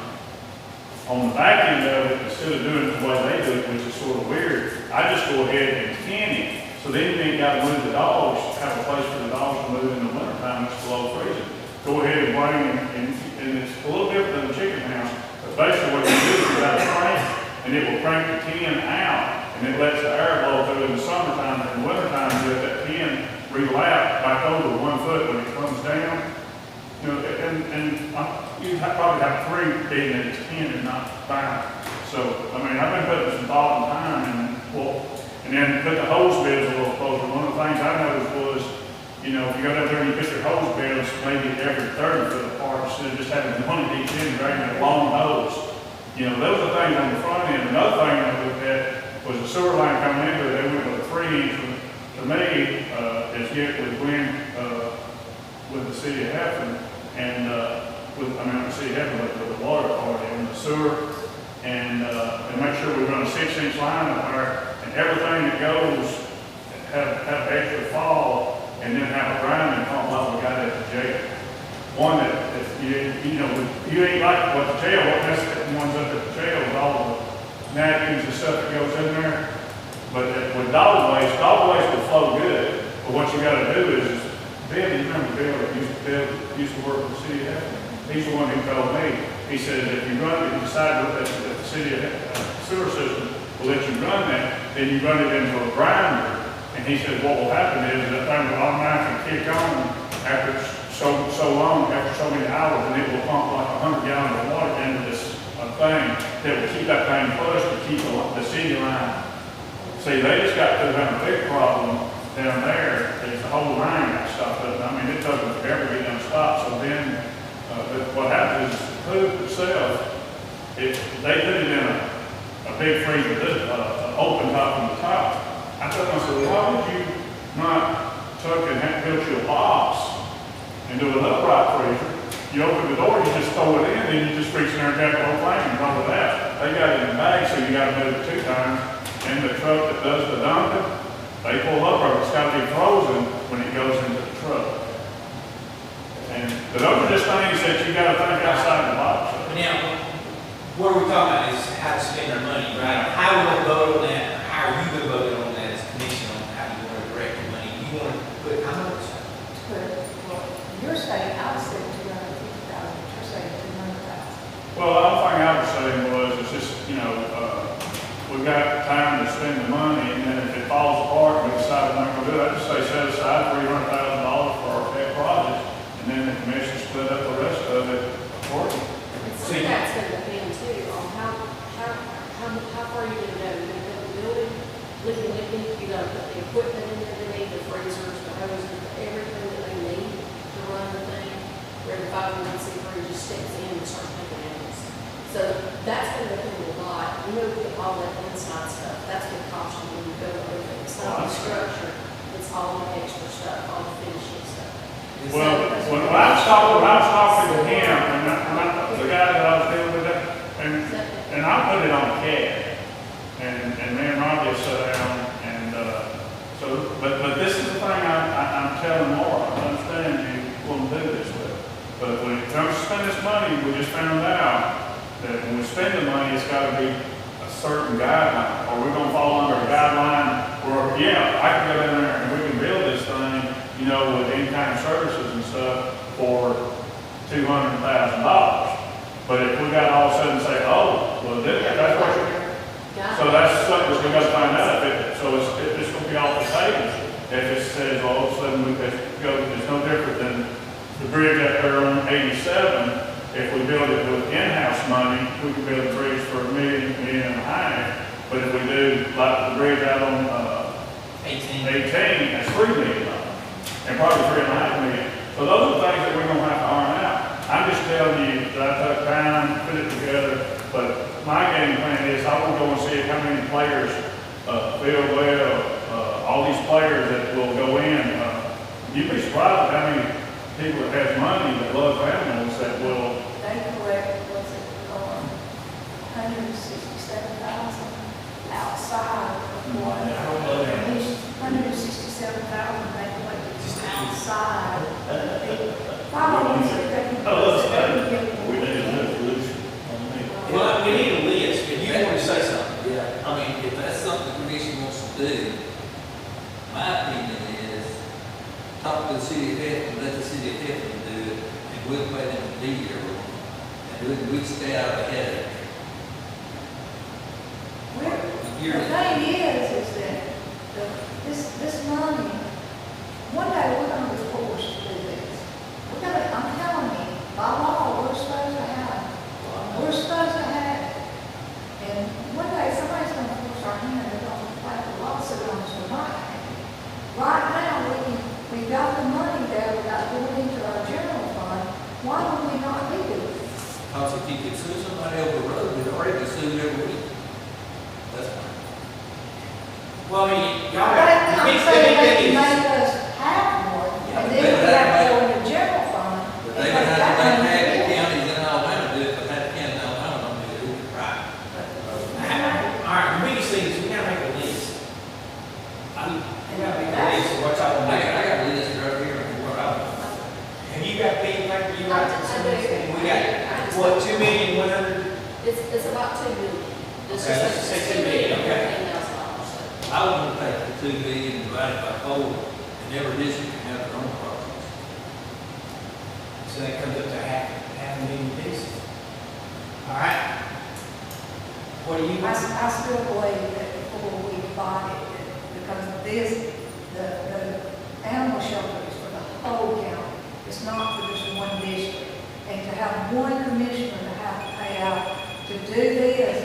On the back end of it, instead of doing it the way they do it, which is sort of weird, I just go ahead and can it So then you ain't gotta move the dogs, have a place for the dogs to move in the wintertime, it's below freezing. Go ahead and bring, and it's a little different than the chicken house, but basically what you do is you got a crank, and it will crank the tin out, and it lets the air blow through in the summertime, and in the wintertime, you let that tin relap back over 1 foot when it comes down. You know, you probably have 3 being that it's 10 and not 5. So, I mean, I've been putting some thought and time and then put the hose beds a little closer. One of the things I noticed was, you know, if you go down there and you put your hose beds maybe every 30 foot apart instead of just having one at each end dragging a long hose. You know, those are things on the front end. Another thing I looked at was the sewer line coming into it. They went with a 3-inch. To me, it's get with wind, with the city of Hampton and, the city of Hampton with the water authority and the sewer and make sure we run a 6-inch line up there and everything that goes have extra fall and then have a grinding pump like we got at the jail. One that, if you ain't like what the jail, what that's the ones up at the jail with all the napkins and stuff that goes in there. But with dog waste will flow good. But what you gotta do is, Bill, you remember Bill that used to work for the city of Hampton? He's the one who told me. He said if you decide that the city sewer system will let you run that, then you run it into a grinder. And he said what will happen is that thing will automatically kick on after so long, after so many hours, and it will pump like 100 gallons of water into this thing that will keep that thing flushed to keep the city line. See, they just got to have a big problem down there. Is the whole line got stopped up. I mean, it doesn't ever get unstopped. So then, what happens is the poop itself, they put it in a big freezer, open top from the top. I told myself, why would you not tuck and build you a box and do an upright freezer? You open the door, you just throw it in, then you just reach in there and grab the whole thing and roll it out. They got it in the bag, so you got to move it 2 times. And the truck that does the dumping, they pull up, or it's got to be frozen when it goes into the truck. But those are just things that you got to think outside the box. Now, what are we talking about is how to spend our money, right? How we going to vote on that, or how are you going to vote on that as a commission on how you want to direct your money? You want to put how much? Well, you're saying, I was saying 250,000, you're saying 200,000. Well, the other thing I was saying was, it's just, we've got time to spend the money, and then if it falls apart and we decide we're not going to do it, I just say set aside $300,000 for our pet project, and then the commission split up the rest of it accordingly. So that's going to depend too on how far you're going to go. You're going to build the building, living, you're going to put the equipment in there they need, the freezers, the hoses, everything that they need to run the thing, where the 501c3 just steps in and starts making animals. So that's going to depend a lot. You know, all that inside stuff, that's going to cost you when you build everything. It's not the structure, it's all the extra stuff, all the finishing stuff. Well, when I was talking to him, and the guy that I was dealing with, and I put it on CAD, and me and Robbie sat down, and but this is the thing I'm telling Laura. I understand you want to do this with, but when it comes to spending this money, we just found out that when we spend the money, it's got to be a certain guideline, or we're going to fall under a guideline where, yeah, I can go in there and we can build this thing, with in-kind services and stuff for $200,000. But if we got all of a sudden say, oh, well, that's what so that's something we got to find out. So it's going to be off the table. If it says all of a sudden it's no different than the bridge out there on 87. If we build it with in-house money, we can build a bridge for $1 million, $1.5 million. But if we do like the bridge out on 18, that's $3 million. And probably $3.5 million. So those are things that we're going to have to iron out. I'm just telling you that I took time, put it together, but my game plan is I want to go and see how many players feel well, all these players that will go in. You'd be surprised at how many people that have money that love animals that will. They collect, was it, 167,000 outside of one. 167,000 they collected outside. 501c3. Well, we need a list, but you want to say something. Yeah, I mean, if that's something the commission wants to do, the city of Heflin, let the city of Heflin do it, and we'll pay them to be here, and we'd stay out ahead of it. The thing is that this money, one day we're gonna be forced to do this. We're gonna, I'm telling you, by law, we're supposed to have, it. And one day somebody's gonna force our hand, they're gonna fight the lawsuit on us, we're not. Right now, we got the money there, we got going into our general fund, why would we not be doing it? Because if you could sue somebody over the road, we'd already be sued every week. That's fine. Well, I mean, y'all But got, I'm the saying big they thing can is, make us have more, Yeah, and but then they we would have have to to go in the general fund. But and they take would have that to make money half the there. counties in Alabama do it, but half the counties in Alabama don't do it. Right. all right, the biggest thing is we gotta make a list. We gotta make a list of what y'all I want to got, make. I got a list right here of what I want. Have you got pen and paper, you write this? I do. We got, what, 2,100,000? It's about 2 million. Okay, let's say 2 million, okay. $2,000. I wouldn't take the 2 billion divided by 4, and every district can have their own process. So that comes up to half a million pieces. All right. What do you? I still believe that before we buy it, because the animal shelter is for the whole county. It's not for just one district. And to have one commissioner to have to pay out to do this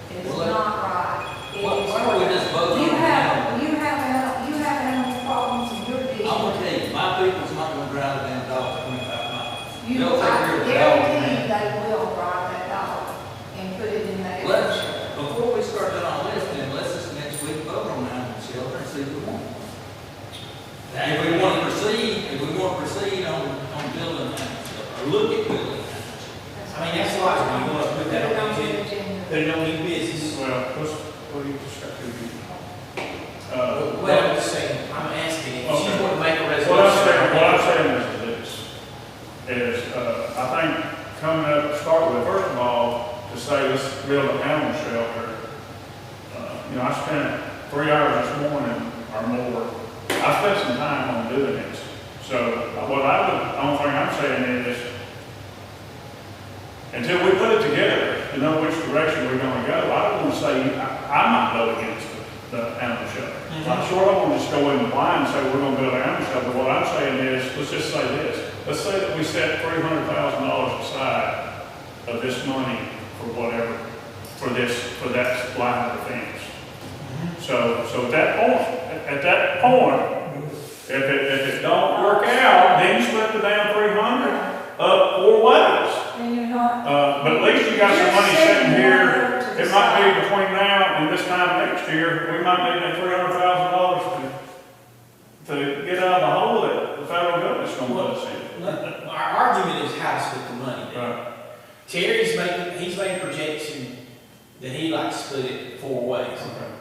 is Well, not right. It Why is why don't we just vote on You it? have animal problems in your I'm district. gonna tell you, my people's not gonna drive the damn dog 25 miles. You, They'll take care I of the dog, guarantee man. they will drive that dog and put it in the animal Let's, shelter. before we start that on list, then let's just next week vote on the animal shelter and see what we want. If we want to proceed on building an animal shelter, or look at building an animal shelter. I mean, that's logical. You want to put that on the agenda, put it on new business. Well, what do you just got to do? Well, I'm just saying, I'm asking if you Okay. want to make a resolution. What I'm saying is I think coming up, start with, first of all, to say let's build an animal shelter. I spent 3 hours this morning or more. I spent some time on doing this. So the only thing I'm saying is, until we put it together to know which direction we're going to go, I don't want to say, I might vote against the animal shelter. I'm sure I won't just go in blind and say we're going to build an animal shelter. What I'm saying is, let's just say this. Let's say that we set $300,000 aside of this money for whatever, for that line of defense. So at that point, if it don't work out, then you split the damn 300 up 4 ways. And you're not. But at least you got some money sitting here. It might be between now and this time next year, we might need that $300,000 to get out of the hole that the federal government's going to let us in. Our argument is how to split the money. Right. Terry's he's made a projection that he likes to split it 4 ways. Okay.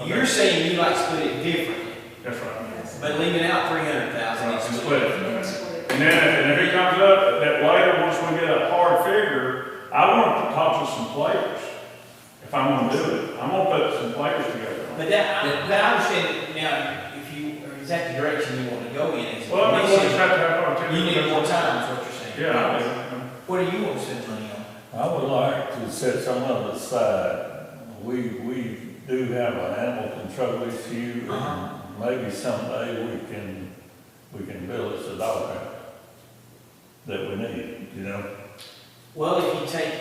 You're saying you like to split it differently, That's right. but leaving out 300,000 And is split it. And then if it comes up that later, once we get a hard figure, I want to talk to some players. If I'm going to do it, I'm going to put some players together. But I understand now, is that the direction you want to go in? Is Well, I mean, we'll just have to have our you need more time, is what you're saying. Yeah, I do. What do you want to spend money on? I would like to set some of it aside. We do have an animal control issue, and maybe someday we can build us a doghouse that we need, Well, if you take,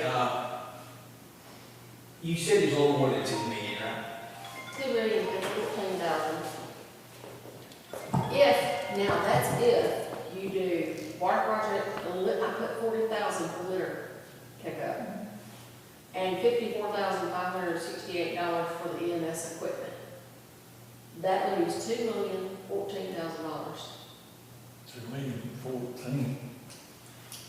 you said it's a little more than 2 million, right? 2,014,000. Now that's if you do water project, I put 40,000 for litter pickup. And $54,568 for the EMS equipment. That leaves $2,014,000. 2,014,000.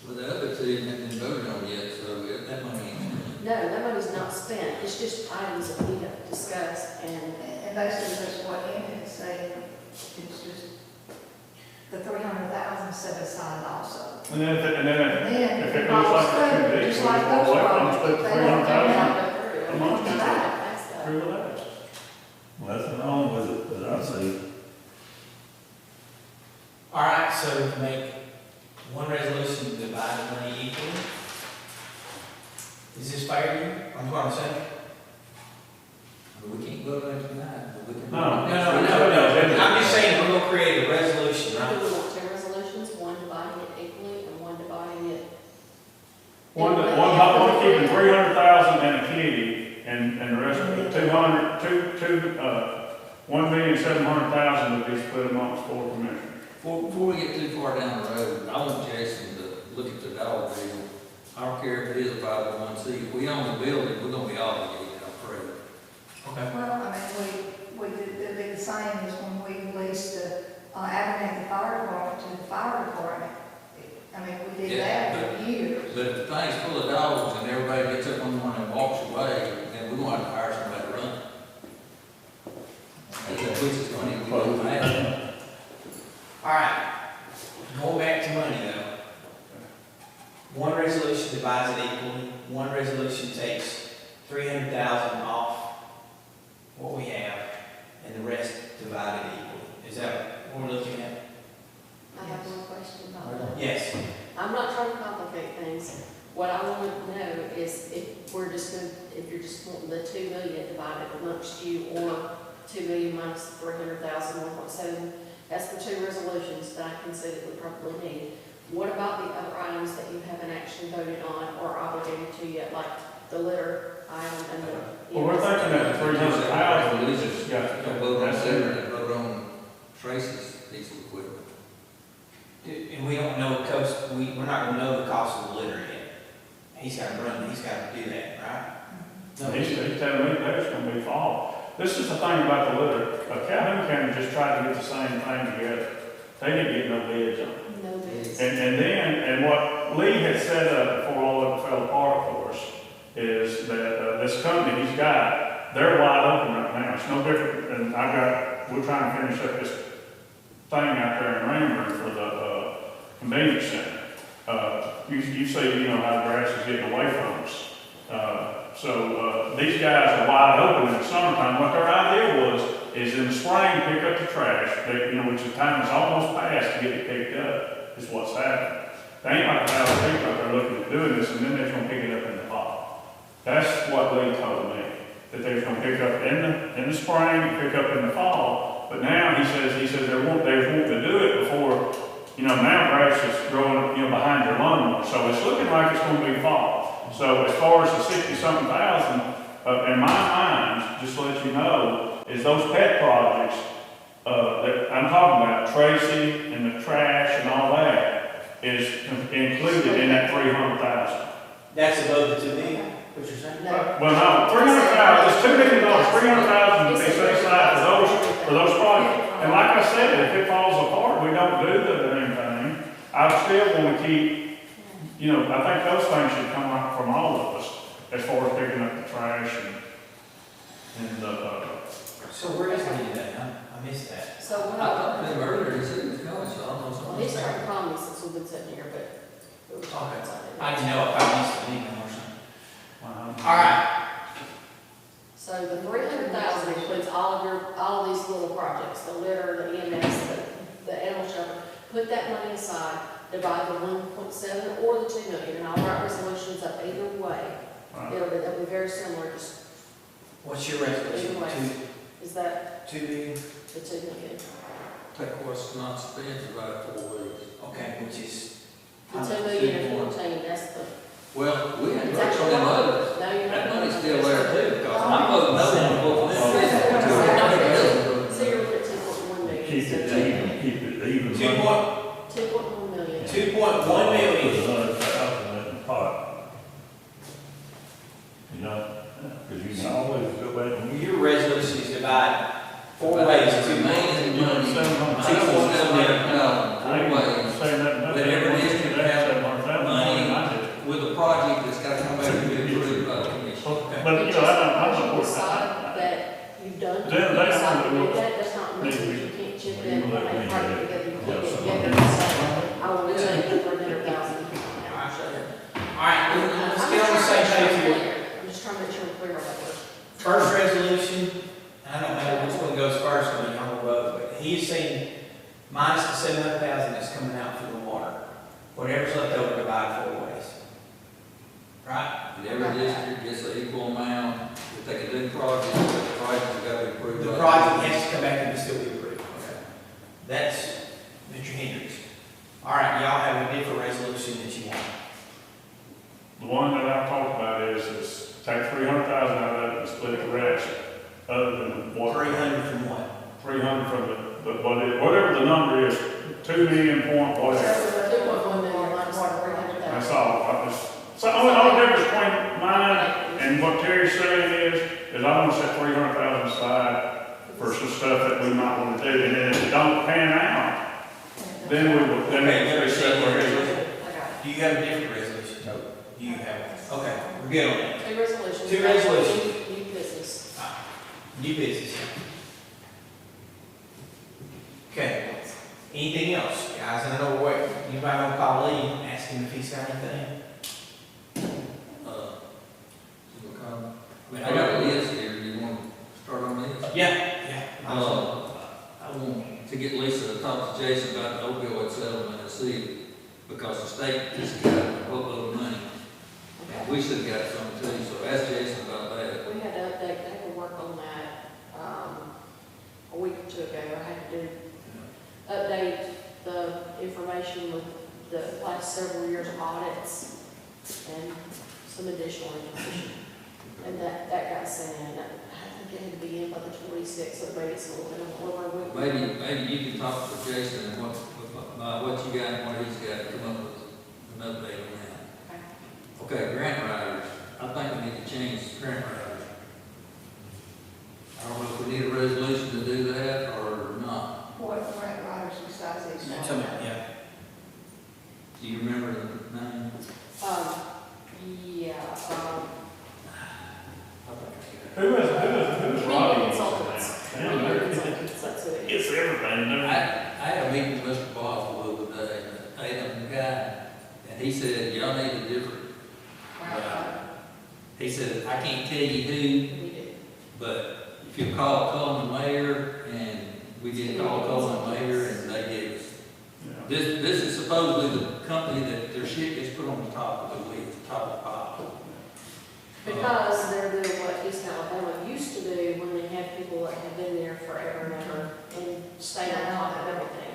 Well, the other two haven't been voted on yet, so that money ain't. No, that money's not spent, it's just items that we have discussed and. And basically, that's what Emmett is saying, it's just the 300,000 set aside also. And then if it all goes of a like sudden, that, just like those I'm split projects, they don't come 300,000. out. A month. That's the- Through the last. Nothing wrong with it, but I see. All right, so make one resolution to divide the money equally. Is this fair to you? That's what I'm saying. We can't vote on it tonight, but we can. No. No. I'm just saying, we're gonna create a resolution, Do right? we want two resolutions, one dividing it equally and one dividing it? One keeping 300,000 in a kitty, and the rest of it, 1,700,000 would be split amongst four commissioners. Before we get too far down the road, I want Jason to look at the dollar bill. I don't care if it is a 501c, if we own the building, we're gonna be obligated, I'm afraid. Okay. Well, I mean, we did the same as when we leased the Abernathy Fire Department to the fire department. I mean, we did Yeah, that for years. But if the thing's full of dogs and everybody gets up on the morning and walks away, then we're gonna have to hire somebody to run it. Which is gonna be close to that. All right, going back to money though. One resolution divides it equally, one resolution takes 300,000 off what we have, and the rest divided equally. Is that what we're looking at? I have one question about that. Yes. I'm not trying to complicate things. What I want to know is if we're just going, if you're just wanting the 2 million divided amongst you, or 2 million minus 300,000, 1.7, that's for two resolutions that I can see that we probably need. What about the other items that you haven't actually voted on or obligated to yet, like the litter item and the? Well, we're thinking that 300,000 is just, Don't vote on separate and vote on Tracy's piece of equipment. And we don't know the cost, we're not gonna know the cost of the litter yet. He's gotta do that, right? No, he's telling me there's gonna be fall. This is the thing about the litter, Calhoun County just tried to get the same thing together. They didn't get no bids on it. No bids. And what Lee had set up before all of it fell apart for us is that this company he's got, they're wide open right now. It's no different, and we're trying to finish up this thing out there in Ranburne for the convenience center. You see, how the grass is getting away from us. So these guys are wide open in the summertime. What their idea is in the spring, pick up the trash, which the time is almost past to get it picked up, is what's happening. They ain't like 1,000 people out there looking at doing this, and then they're gonna pick it up in the fall. That's what Lee told me, that they're gonna pick up in the spring, pick up in the fall. But now he says they want to do it before, now grass is growing, behind your lawnmower. So it's looking like it's gonna be fall. So as far as the 60-something thousand, in my mind, just to let you know, is those pet projects, that I'm talking about, Tracy and the trash and all that, is included in that 300,000. That's above the 2 million, what you're saying? No. Well, no, 300,000, it's $2 million, 300,000 to be set aside for those projects. And like I said, if it falls apart, we don't do anything, I still want to keep, I think those things should come out from all of us, as far as picking up the trash and So where is he today, huh? I missed that. So I what talked to I, him earlier, he said he was going, so I don't know well, something. he's starting to call me since we've been sitting here, but. Okay. I didn't know if I missed an email or something. uh, All right. So the 300,000 includes all of these little projects, the litter, the EMS, the animal shelter. Put that money aside, divide the 1.7 or the 2 million, and I'll write resolutions up either way. It'll be very similar, just, What's your resolution? Either way. is that 2 million? the 2 million? Take what's not spent, about 4 weeks. Okay, which is. The 2 million and 14, that's the. Well, we had It's to work actually on them not. others. No, you're not. That money's still there too, because I'm voting no on both of them. So you're looking at 2.1 million. Keep it even. 2.1 million. 2.1 million. Put another 1,000 in the pot. Because you can always go back and. Your resolution is divided 4 ways, 2 million. You know, 700,000. I don't want to know, 4 ways. Saying that. But every district have 700,000. money with a project that's got to come back and be approved by the commission. But, It just, I don't. decide that you've done, Then they decide to don't do do that, that's not Maybe means we- you can't chip maybe in, we'll let and me partner do it. together, you Yeah, can't get something. together and say, I want to change it for 100,000. All right, let's get on the same page here. I'm just trying to make sure we're clear on that word. First resolution, I don't know which one goes first, I mean, I'm gonna vote, but he's saying minus the 700,000 that's coming out project, the project's got to be approved. The project has to come back and still be approved. Okay. That's Mr. Hendricks. All right, y'all have a different resolution that you want. The one that I talked about is take 300,000 out of it and split the rest, other than what? 300 from what? 300 from whatever the number is, 2 million point whatever. 2.1 million, like, what, 300,000? That's all. So the only difference between mine and what Terry's saying is I want to set 300,000 aside for some stuff that we might want to do, and then if it don't pan out, then we will, then Okay, we set I got it. Do you have a different resolution? No. You have, okay, we're good on that. Two resolutions. Two resolutions. New business. New business. Okay, anything else, guys? And I know what, you might want to call Lee and ask him if he's got anything. I mean, I got a list here, you want to start on this? Yeah. I want to get Lisa to talk to Jason about the opioid settlement and see, because the state just got a whole load of money. And we should have got some too, so ask Jason about that. We had to update the paperwork on that, a week or two ago. I had to update the information with the last several years of audits and some additional information. And that got sent in. I think it had to be in by the 26th, so maybe it's a little bit over a week. Maybe you can talk to Jason and what you got and what he's got, and come up with an update on that. Okay, grant writers. I think we need to change grant writers. I don't know if we need a resolution to do that or not. What grant writers besides these? Tell me, yeah. Do you remember the name? Yeah, Who is community lobbying? consultants. Damn, Community consultants, that's who it is. it's everything, I there. had a meeting with Mr. Boswell the other day, the guy, and he said, y'all need a different, he said, I can't tell you who, We do. but if you call Coleman Mayor, and we did call Coleman Mayor, and they gave us, this is supposedly the company that their shit gets put on the top of the wheel, the top of the pile. Because they're doing what East Alabama used to do when they had people that have been there forever and ever and stay on top of everything.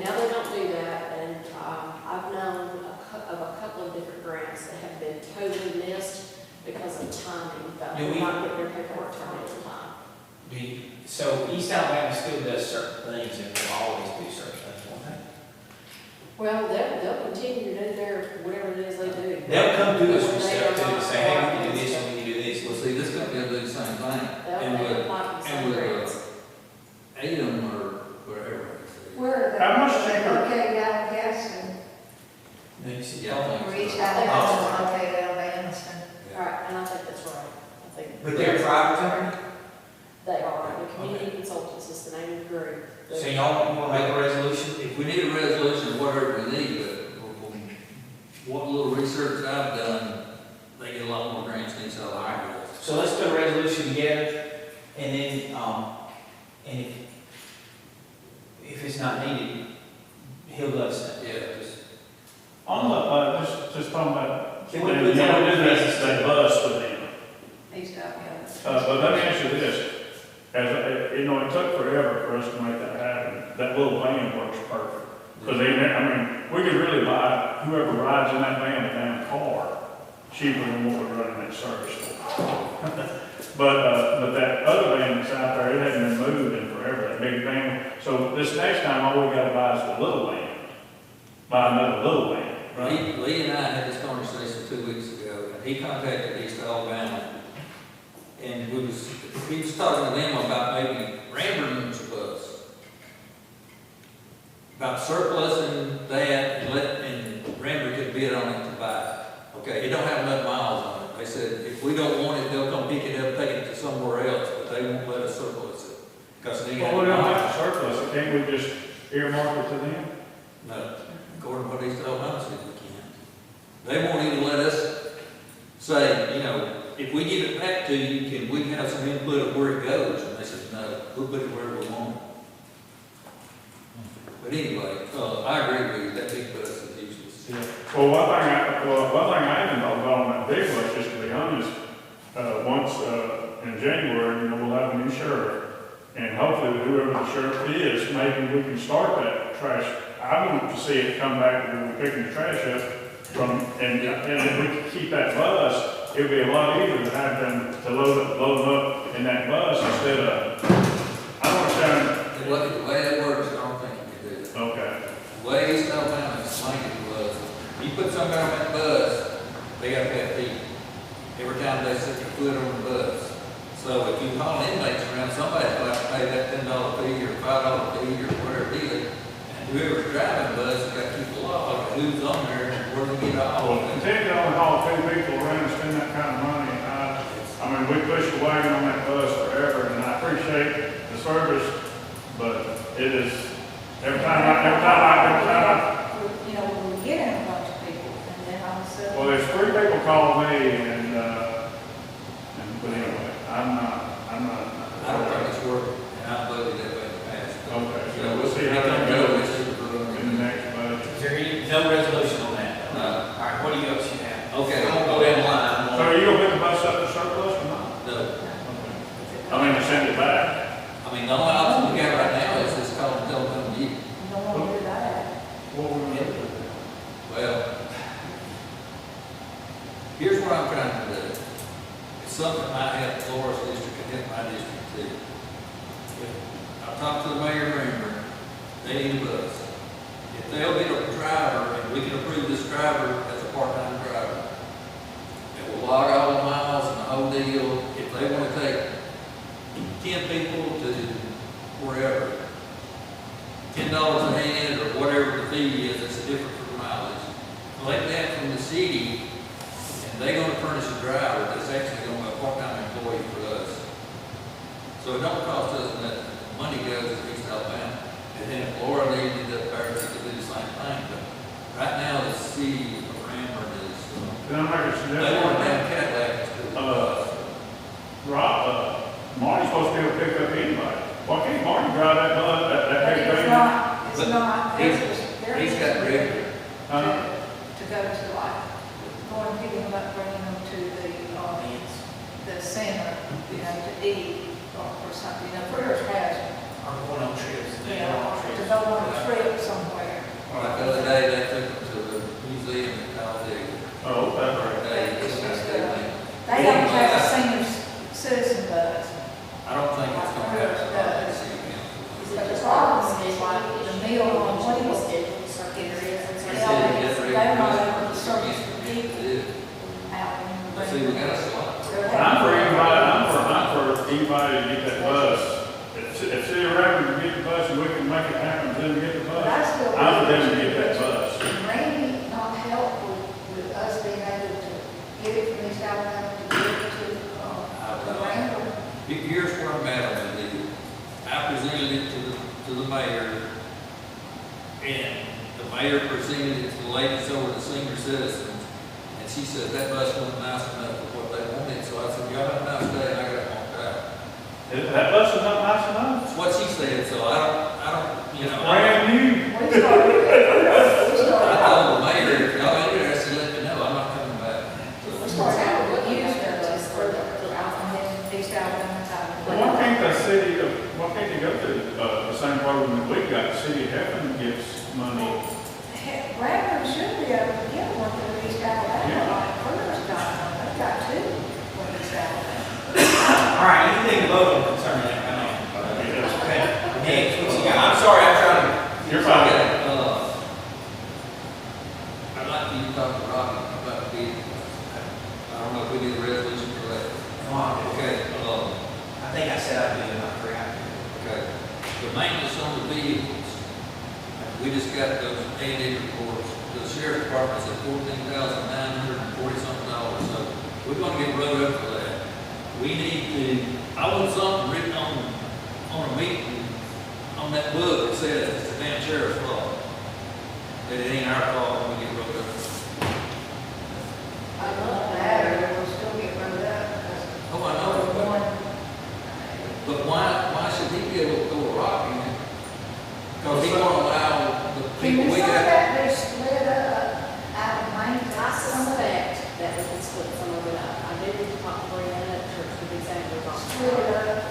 Now they don't do that, and I've known of a couple of different grants that have been totally missed because of timing, but Do they're we- not getting their paperwork turned in time. So East Alabama still does certain things and will always do certain things, won't they? Well, they'll continue to do their, whatever it is they do. They'll come to us When with they stuff are too, not and say, hey, we can do cooperating this, and and we can do this. Well, see, this company will do the same thing. They'll And apply with, for the and same with, grants. Adam or wherever. Where are they? How much cheaper? Located out of Gaston. Then you see, Yeah, I think Where so. each Alabama is located out of Anniston. Right, and I think that's right. I think. But they're a private company, They are, the community consultants is the name of the group. so y'all want to make a resolution? If we need a resolution, whatever we need, but what little research I've done, they get a lot more grants than some of our grants. So let's put a resolution together, and then, and if it's not needed, he'll let us know. Yeah, just, On the, just talking about, Can we you know, put that on the this, business? that bus for them. He's got me on. But let me ask you this, it took forever for us to make that happen. That little van works perfect. Because we could really buy whoever rides in that van a damn car cheaper than what we're running that service for. But that other van that's out there, it hasn't been moved in forever, that big van. So this next time, all we gotta buy is the little van. Buy another little van, right? Lee and I had this conversation 2 weeks ago, and he contacted East Alabama, and he was talking to them about maybe Ramburne's bus. About surplusing that and Ramburne could bid on it to buy it. Okay, it don't have enough miles on it. They said, if we don't want it, they'll come pick it up, take it to somewhere else, but they won't let us surplus it. Because they got. Well, we don't have to surplus it, can't we just earmark it to them? No, according to what East Alabama said, we can't. They won't even let us say, if we give it back to you, can we have some input of where it goes? And they said, no, we'll put it where we want it. But anyway, I agree with you, that big bus is useless. Well, one thing I haven't thought about on that big bus, just to be honest, once, in January, year, we'll have a new sheriff. And hopefully whoever the sheriff is, maybe we can start that trash. I want to see it come back when we're picking the trash up from, and if we could keep that bus, it'd be a lot easier to have them to load them up in that bus instead of, I don't understand. The way it works, I don't think you can do it. Okay. The way East Alabama explained it was, you put somebody on that bus, they gotta pay a fee. Every time they set their foot on the bus. So if you haul inmates around, somebody's going to have to pay that $10 fee or $5 fee or whatever it is. And whoever's driving the bus has got to keep the law of who's on there and where they get off. Well, continue to only haul 2 people around and spend that kind of money. I mean, we pushed the wagon on that bus forever, and I appreciate the service, but it is, every time I, You know, when we get in a bunch of people, and then all of a sudden. well, there's 3 people called me, but anyway, I'm not. I don't think it's working, and I voted that way in the past. Okay, You so know, we'll see how that go. goes in the next budget. Is there any, no resolution on that? No. All right, what do you else you have? Okay. I'm gonna go down the line. So are you gonna put the bus up to surplus or not? No. I mean, to send it back? I mean, the only option we got right now is this call and tell them to you. You don't want to do that. What we gonna do? Well, here's what I'm trying to do. It's something I have Flores district and hit my district too. I've talked to the mayor member, they need a bus. If they'll get a driver, and we can approve this driver as a part-time driver, and we'll log all the miles and the whole deal, if they want to take 10 people to wherever, $10 a head or whatever the fee is, it's different for the mileage. Collect that from the city, and they're gonna furnish a driver that's actually gonna be a part-time employee for us. So it don't cost us nothing. Money goes to East Alabama. And then if Laura needed up there, she could do the same thing. But right now, the city of Cleburne is, Can I make a they suggestion? want to have Cadillac to do it. Marty's supposed to be able to pick up anybody. Why can't Marty drive that bus, that But big it's van? not, But they're he's got regular. to go to like, going, picking them up, bringing them to the center, you know, to eat or something. You know, Fritters has, I'm going on trips. you know, to go on a trip somewhere. Like the other day, they took them to the museum in Talladega. Oh, okay. They don't have a senior citizen bus. I don't think it's gonna happen. at the city council. But the problem is like the meal on wheels. Schedule certain areas and They certain. said They're not it's able to service the people Yeah. out in the. But see, we got a slot. I'm for anybody to get that bus. If City Rapids can get the bus and we can make it happen, then get the But bus. I still. I'm for them to get that bus. Randy not helpful with us being able to get it from East Alabama to get it to, the Randall. Here's where I'm at on the deal. I presented it to the mayor, and the mayor presented it to the ladies over the senior citizens, and she said that bus wasn't nice enough for what they wanted, so I said, y'all have a nice day, and I got to walk out. That bus is not nice enough. That's what she said, so I don't, you know. Brand new. We started, I told the mayor, if y'all interested, let me know, I'm not coming back. we started out with used bus for and then East Alabama time. Well, why can't they go to the same program that we got? The city of Heflin gets money. Heck, Randall should be able to get one to East Alabama, like Fritters got one, they've got 2 for East Alabama. All right, anything to vote on concerning that right now? Okay, next, what you got? I'm sorry, I'm trying to. You're fine. I'd like for you to talk to Robbie about the bid. I don't know if we need a resolution for that. Come on, Okay, I think I said I'd do it, I forgot. okay. The maintenance on the vehicles, we just got those A&D reports. The sheriff's department's at $14,940 something, so we're gonna get wrote up for that. We need to, I want something written on a meeting, on that book that says it's the damn sheriff's fault. That it ain't our fault when we get wrote up. I love that, we'll still get rid of that. Oh, I know, but why should he be able to throw a rock in it? Because he won't allow the Can people you we say got. that they split up out of maintenance? I suspect that we can split some of it up. I did talk to Brianna at church to be saying we're going to. Split it up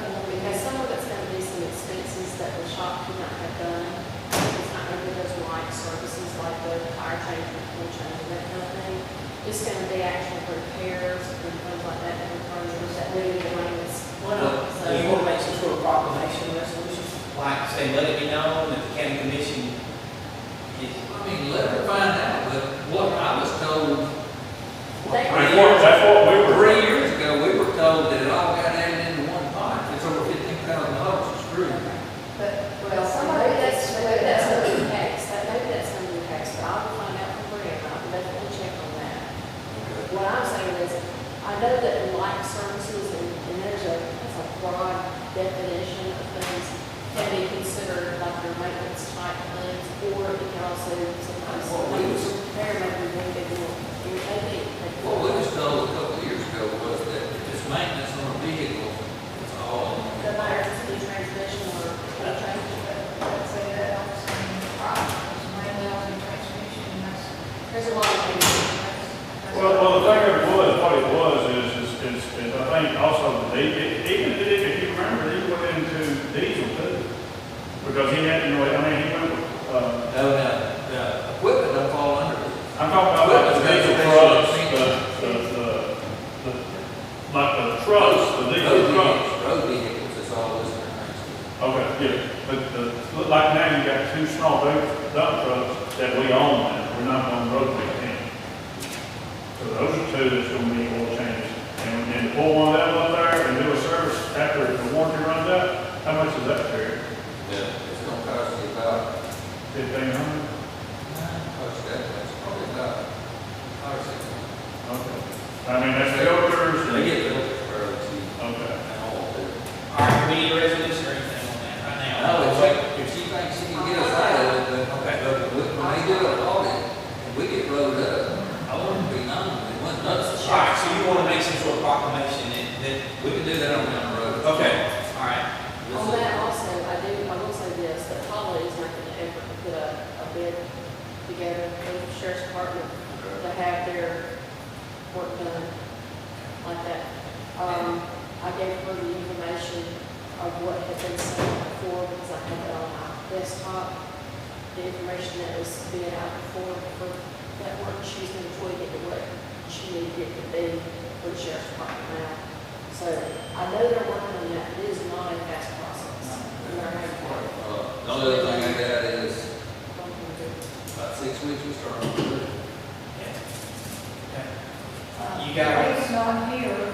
repairs and things like that, and return them, that new maintenance. One of them, Do you so. want to make some sort of proclamation resolution? Like, say, let it be known that the county commission is, I mean, let her find out, but what I was told, They- That's what we were. 3 years ago, we were told that it all got added into one pot. It's over $15,000 a screw. But, Well, maybe that's gonna be taxed, maybe that's gonna be taxed, but I'll find out from Brad, I'll definitely check on that. What I'm saying is, I know that in like services, and there's a broad definition of things can be considered like your maintenance type things, or it can also sometimes, there may be one big one. What we was told a couple of years ago was that if it's maintenance on a vehicle, it's all. The emergency transmission or change. let's say that on the same product, mainly on the transmission, that's. There's a lot of things. Well, the thing of it was, what it was is I think also, even if you remember, he went into diesel too. Because he had, he went with, No, the equipment don't fall under it. I'm talking about like the diesel trucks, like the trucks, the diesel trucks. Road vehicles, it's all this thing. Okay, yeah, but like now you got two small dump trucks that we own now, we're not on road weekend. So those are two that's gonna be oil changes. And then to pull one of them up there and do a service after the warranty runs out, how much is that, Terry? It's gonna cost you about, $1,500? cost that much, probably about $5 or $6. Okay. I mean, that's filters They and, get built for cheap. okay. And all of it. all right, we need a resolution or anything on that right now. No, if she thinks she can get us out of it, then, okay, but when they do an audit, and we get rolled up, I want to be known, it wasn't us. All right, so you want to make some sort of proclamation that, We can do that on down the road. okay, all right. On that also, I will say this, that Holly is making an effort to put a bid together for the sheriff's department to have their work done like that. I gave her the information of what had been sent before, because I had it on my desktop, the information that was being out before for that work, she's going to tweak it to what she needed it to be for the sheriff's department now. So I know they're working on that, it is not a fast process. And they're having to work. The only other thing I got is about 6 weeks we start. You got it. It's not here,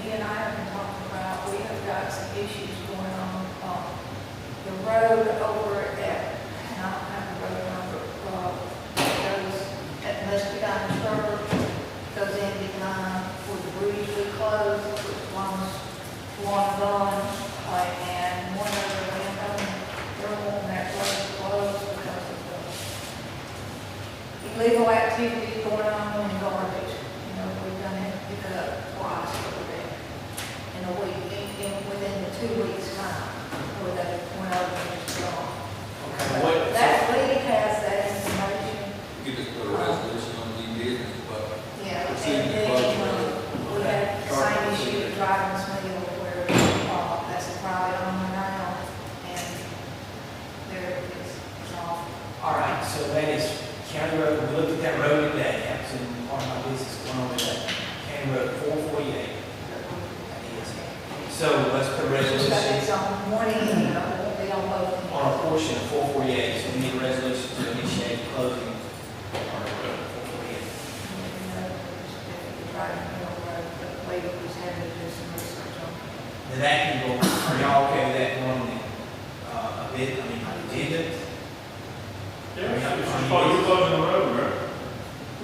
he and I have been talking about, we have got some issues going on, the road over at, and I don't have the road number, goes at Muscadine Church, goes in behind where the bridge we closed, which one's one run, and one other landowner, they're wanting that road closed because of the illegal activity going on in garbage. We've done it, pick it up twice over there in a week, within the 2 weeks' time, where they went over and it's gone. What- That league has that information. You could just put a resolution on the business, but Yeah, and Proceed to then, close. we had the same issue with Driving's Mill, where, that's a private owner now, and there it is, it's off. All right, so that is County Road, we looked at that road today, that was in part of my business going on today. County Road 448. That is. So let's put a But resolution it's on one end, it won't be on both ends. on a portion of 448, so we need a resolution to initiate closing on Road 448. Driving Mill Road, the lady was having to do some research on. Then that can go, are y'all okay with that going on a bit, agenda? Yeah, it's just part of closing the road, right?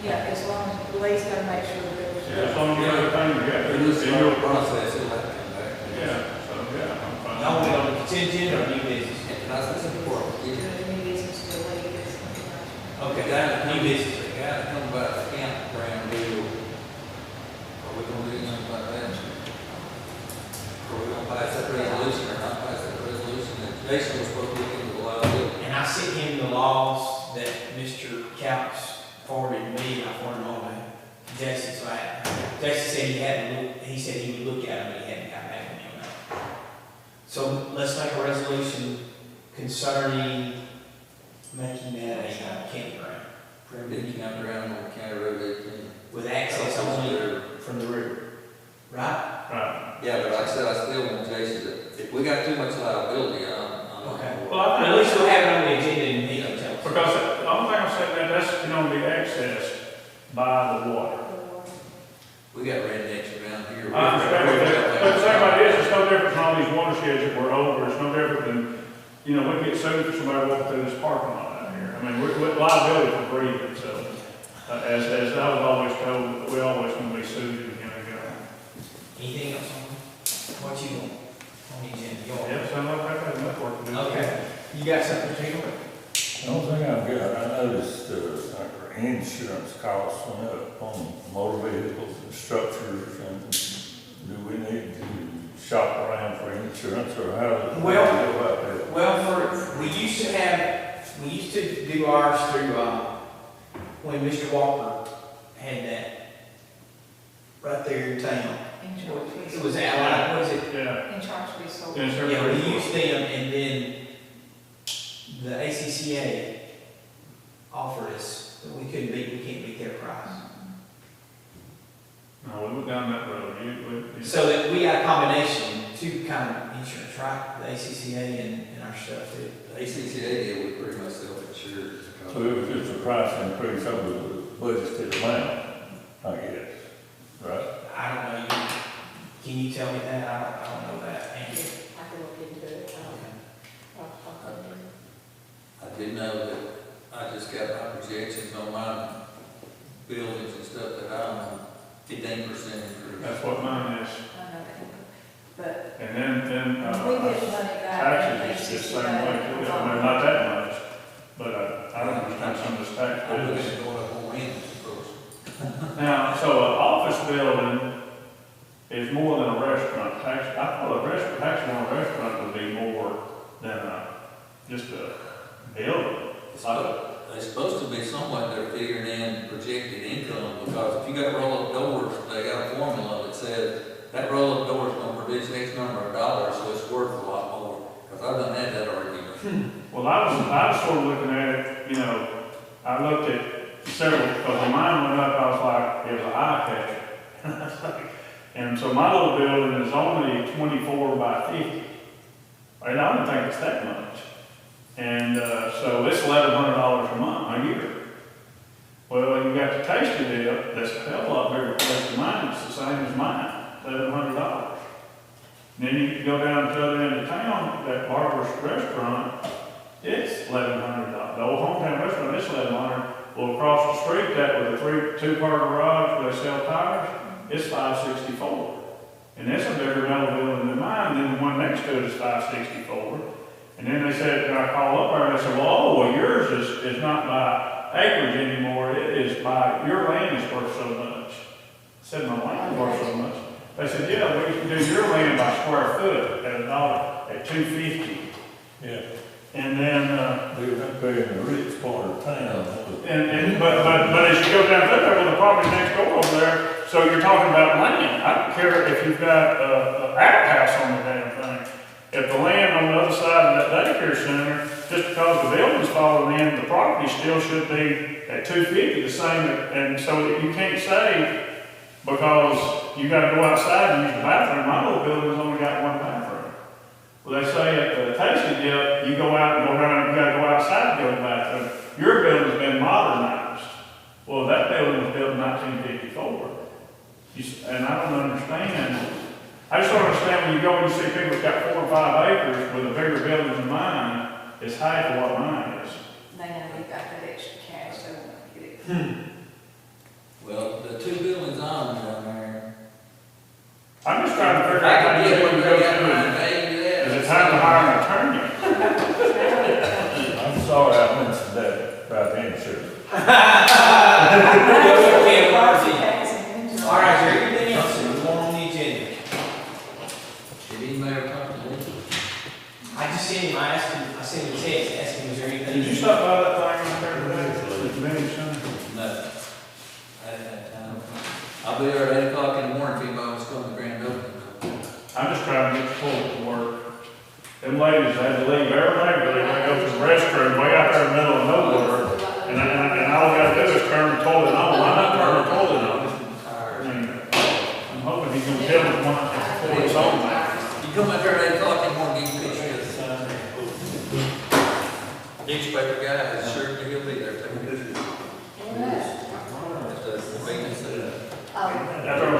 Yeah, as long as, Lee's gotta make sure that it was. Yeah, as long as you get everything together. it is in a your process, it'll have to come back. Yeah, so, yeah, I'm fine. Y'all want it on the contingent or new business? And that's what's important. The new business to Lee gets information. Okay, new business. The guy that come about the campground deal, are we gonna do anything about that? Are we gonna pass that resolution or not pass that resolution? And Jason was supposed to look into the liability. And I sent him the laws that Mr. Couch forwarded me, I forwarded them on to Jason, so Jason said he said he would look at them, but he hadn't got back with me on that. So let's make a resolution concerning making that a campground. Then you come around on County Road 18. With access only from the river. right? Right. Yeah, but like I said, I still want Jason to, if we got too much liability, I'm Okay. not. Well, I But think at least we'll have it on the agenda and he can tell us. because the only thing I'm saying, that's going to be accessed by the water. We got rednecks around here. I understand, but the thing about it is, it's no different from all these watersheds that we're over, it's no different than, you know, we get sued for somebody walking through this parking lot out here. I mean, we're liability for breathing, so, as I was always told, we're always gonna be sued if you're gonna go. Anything else on what you want on the agenda? You want- Yeah, sound like I've had enough work to do. Okay, you got something to take away? The only thing I've got, I noticed, our insurance costs went up on motor vehicles and structures, and do we need to shop around for insurance, or how do we go about that? Well, we used to do ours through, when Mr. Walker had that right there in town. It was Allied, what is it? Yeah. In charge of so. Yeah, we used them, and then the ACCA offered us, but we can't beat their price. No, we went down that road, you. So that we got a combination, two kind of insurance, right? The ACCA and our stuff too. The ACCA deal, we pretty much self-insured. So if it's a price increase over the budgeted amount, I guess, right? I don't know, can you tell me that? I don't know that. I can look into it. I'll put it in. I did know that I just got my projections on my buildings and stuff that I'm 15% increase. That's what mine is. I know that. But And then, we get money back. taxes is the same way, too. I mean, not that much, but I don't understand some of this tax I'm looking bills. at going up on rent, of course. Now, so an office building is more than a restaurant tax. I thought a restaurant, tax on a restaurant would be more than just a building. They're supposed to be somewhat, they're figuring in projected income, because if you got roll-up doors, they got a formula that says that roll-up door is gonna produce X number of dollars, so it's worth a lot more. Because I've done that argument. Well, I was sort of looking at it, you know, I looked at several, because when mine went up, I was like, it was an eye catcher. And so my little building is only 24 by 50. And I don't think it's that much. And so it's $1,100 a month, a year. Well, you got the tasty deal, that's a hell of a lot bigger place than mine, it's the same as mine, $1,100. Then you go down to the other end of town, that Barber's restaurant, it's $1,100. The old hometown restaurant, it's $1,100. Well, across the street, that with a two-car garage where they sell tires, it's $564. And that's a bigger metal building than mine, then the one next to it is $564. And then they said, and I called up there and they said, well, yours is not by acreage anymore, it is by, your land is worth so much. I said, my land is worth so much. They said, yeah, we can do your land by square foot at $1, at $2.50. Yeah. And then, They're up there in the rich part of town. but as you go down there, with the property next door over there, so you're talking about land. I don't care if you've got a outhouse on the damn thing. If the land on the other side of that daycare center, just because the building's falling in, the property still should be at $2.50, the same. And so you can't say, because you gotta go outside and use the bathroom, my little building's only got one bathroom. Well, they say at the tasting dip, you go out and go around, you gotta go outside to go to the bathroom. Your building's been modernized. Well, that building was built in 1954. And I don't understand. I just don't understand when you go and you see people that's got 4 or 5 acres with a bigger building than mine, it's half of what mine is. They know we got that extra cash, they want to get it. Well, the two buildings on down there. I'm just trying to figure If I out how could you get do one, it. they got my value that. Is it time to hire an attorney? I'm sorry I mentioned that about the insurance. All right, is there anything else that we want on the agenda? Did anybody ever talk to me? I just sent him, I sent him a text asking, was there anything? Did you stop by that thing right there today? The convenience center? No. I didn't have time. I'll be there at 8 o'clock in the morning if anybody wants to come to the grand opening. I'm just trying to get the pull to work. Them ladies had to leave every night, but they gotta go to the restroom way out there in the middle of nowhere. And all we gotta do is turn the toilet on. Why not turn the toilet on? I mean, he's gonna tell us before it's on there. You come out there at 8 o'clock in the morning, you can picture this. Newspaper guy is sure that he'll be there taking pictures. Yeah. It's a convenience. Oh, After